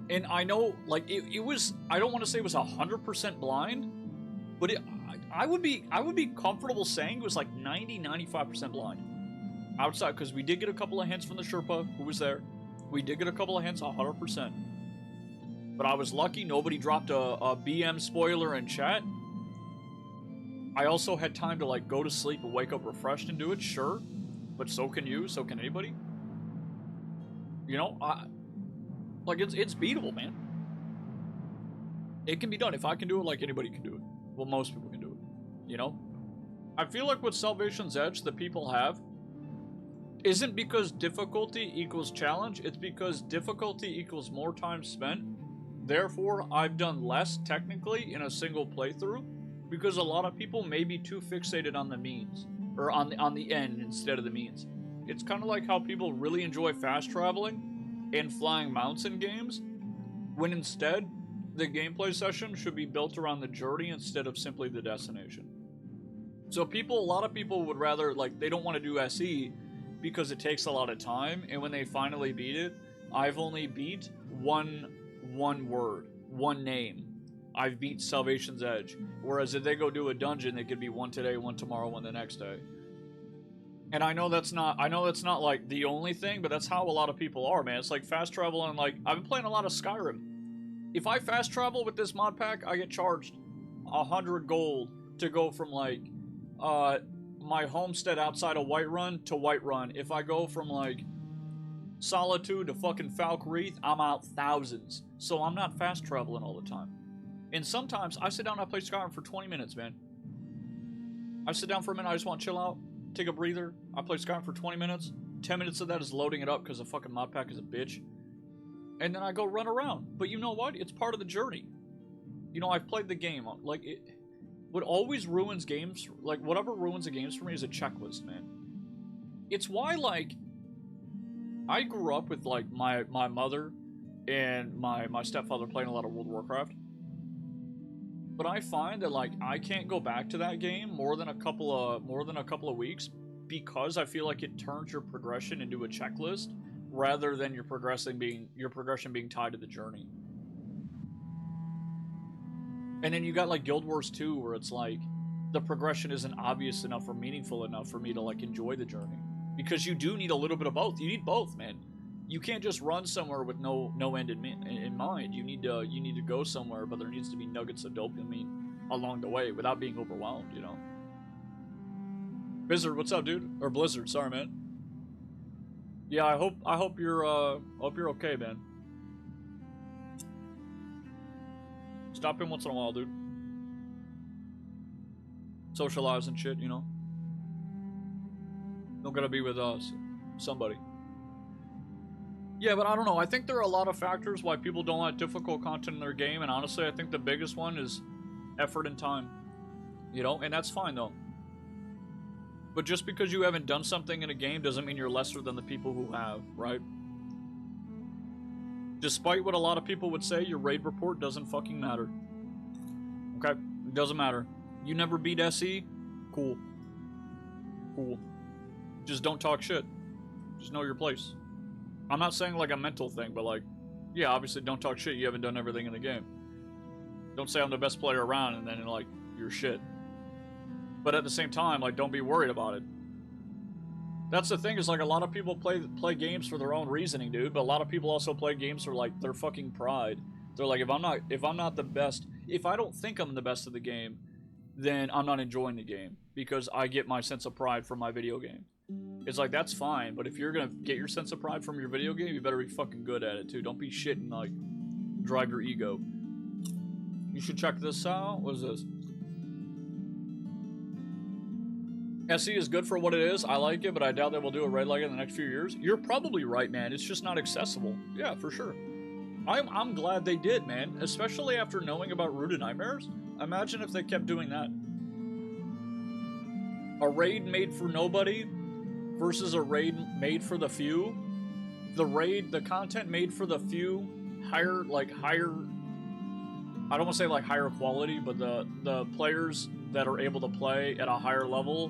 Speaker 1: and I know, like, it was, I don't want to say it was 100% blind, but I would be comfortable saying it was like 90-95% blind. Outside, because we did get a couple of hints from the Sherpa who was there. We did get a couple of hints 100%. But I was lucky nobody dropped a BM spoiler in chat. I also had time to, like, go to sleep and wake up refreshed and do it, sure. But so can you, so can anybody. You know, like, it's beatable, man. It can be done. If I can do it, like, anybody can do it. Well, most people can do it, you know? I feel like with Salvation's Edge that people have isn't because difficulty equals challenge, it's because difficulty equals more time spent, Therefore, I've done less technically in a single playthrough because a lot of people may be too fixated on the means or on the end instead of the means. It's kind of like how people really enjoy fast traveling and flying mounts in games, when instead the gameplay session should be built around the journey instead of simply the destination. So a lot of people would rather, like, they don't want to do SE because it takes a lot of time, and when they finally beat it, I've only beat one word, one name. I've beat Salvation's Edge. Whereas if they go do a dungeon, it could be one today, one tomorrow, one the next day. And I know that's not like the only thing, but that's how a lot of people are, man. It's like fast travel, and like I've been playing a lot of Skyrim. If I fast travel with this mod pack, I get charged 100 gold to go from like my homestead outside of Whiterun to Whiterun. If I go from like Solitude to fucking Falkreath, I'm out thousands. So I'm not fast traveling all the time. And sometimes I sit down and I play Skyrim for 20 minutes, man. I sit down for a minute, I just want to chill out, take a breather. I play Skyrim for 20 minutes. 10 minutes of that is loading it up because the fucking mod pack is a bitch. And then I go run around. But you know what? It's part of the journey. You know, I've played the game. Like, what always ruins games, like, whatever ruins a game for me is a checklist, man. It's why, like, I grew up with, like, my mother and my stepfather playing a lot of World of Warcraft. But I find that, like, I can't go back to that game more than a couple of weeks because I feel like it turns your progression into a checklist rather than your progression being tied to the journey. And then you got like Guild Wars 2 where it's like the progression isn't obvious enough or meaningful enough for me to like enjoy the journey. Because you do need a little bit of both. You need both, man. You can't just run somewhere with no end in mind. You need to go somewhere, but there needs to be nuggets of dopamine along the way without being overwhelmed, you know. Blizzard, what's up, dude? Or Blizzard, sorry, man. Yeah, I hope you're okay, man. Stop in once in a while, dude. Socialize and shit, you know. Don't gotta be with us, somebody. Yeah, but I don't know. I think there are a lot of factors why people don't like difficult content in their game, and honestly, I think the biggest one is effort and time. You know, and that's fine though. But just because you haven't done something in a game doesn't mean you're lesser than the people who have, right? Despite what a lot of people would say, your raid report doesn't fucking matter. Okay? It doesn't matter. You never beat SE? Cool. Cool. Just don't talk shit. Just know your place. I'm not saying like a mental thing, but like, yeah, obviously don't talk shit. You haven't done everything in the game. Don't say I'm the best player around and then like, you're shit. But at the same time, like, don't be worried about it. That's the thing, is like a lot of people play games for their own reasoning, dude. But a lot of people also play games for like their fucking pride. They're like, if I'm not the best, if I don't think I'm the best of the game, then I'm not enjoying the game because I get my sense of pride from my video game. It's like, that's fine, but if you're gonna get your sense of pride from your video game, you better be fucking good at it too. Don't be shit and like drive your ego. You should check this out. What is this? SE is good for what it is. I like it, but I doubt they will do a raid like it in the next few years. You're probably right, man. It's just not accessible. Yeah, for sure. I'm glad they did, man. Especially after knowing about Rooted Nightmares. Imagine if they kept doing that. A raid made for nobody versus a raid made for the few. The content made for the few, higher, I don't want to say like higher quality, but the players that are able to play at a higher level,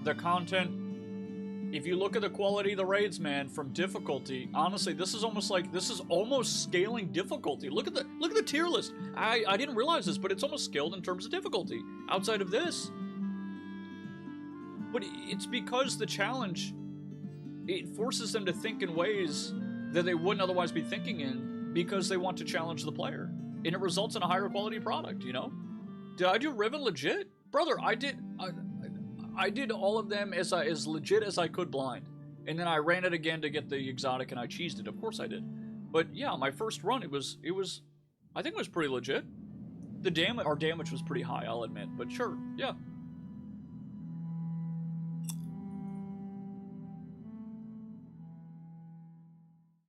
Speaker 1: the content, if you look at the quality of the raids, man, from difficulty, honestly, this is almost scaling difficulty. Look at the tier list. I didn't realize this, but it's almost scaled in terms of difficulty outside of this. But it's because the challenge, it forces them to think in ways that they wouldn't otherwise be thinking in because they want to challenge the player. And it results in a higher quality product, you know? Did I do Riven legit? Brother, I did all of them as legit as I could blind. And then I ran it again to get the exotic and I cheesed it. Of course I did. But yeah, my first run, I think it was pretty legit. Our damage was pretty high, I'll admit. But sure, yeah.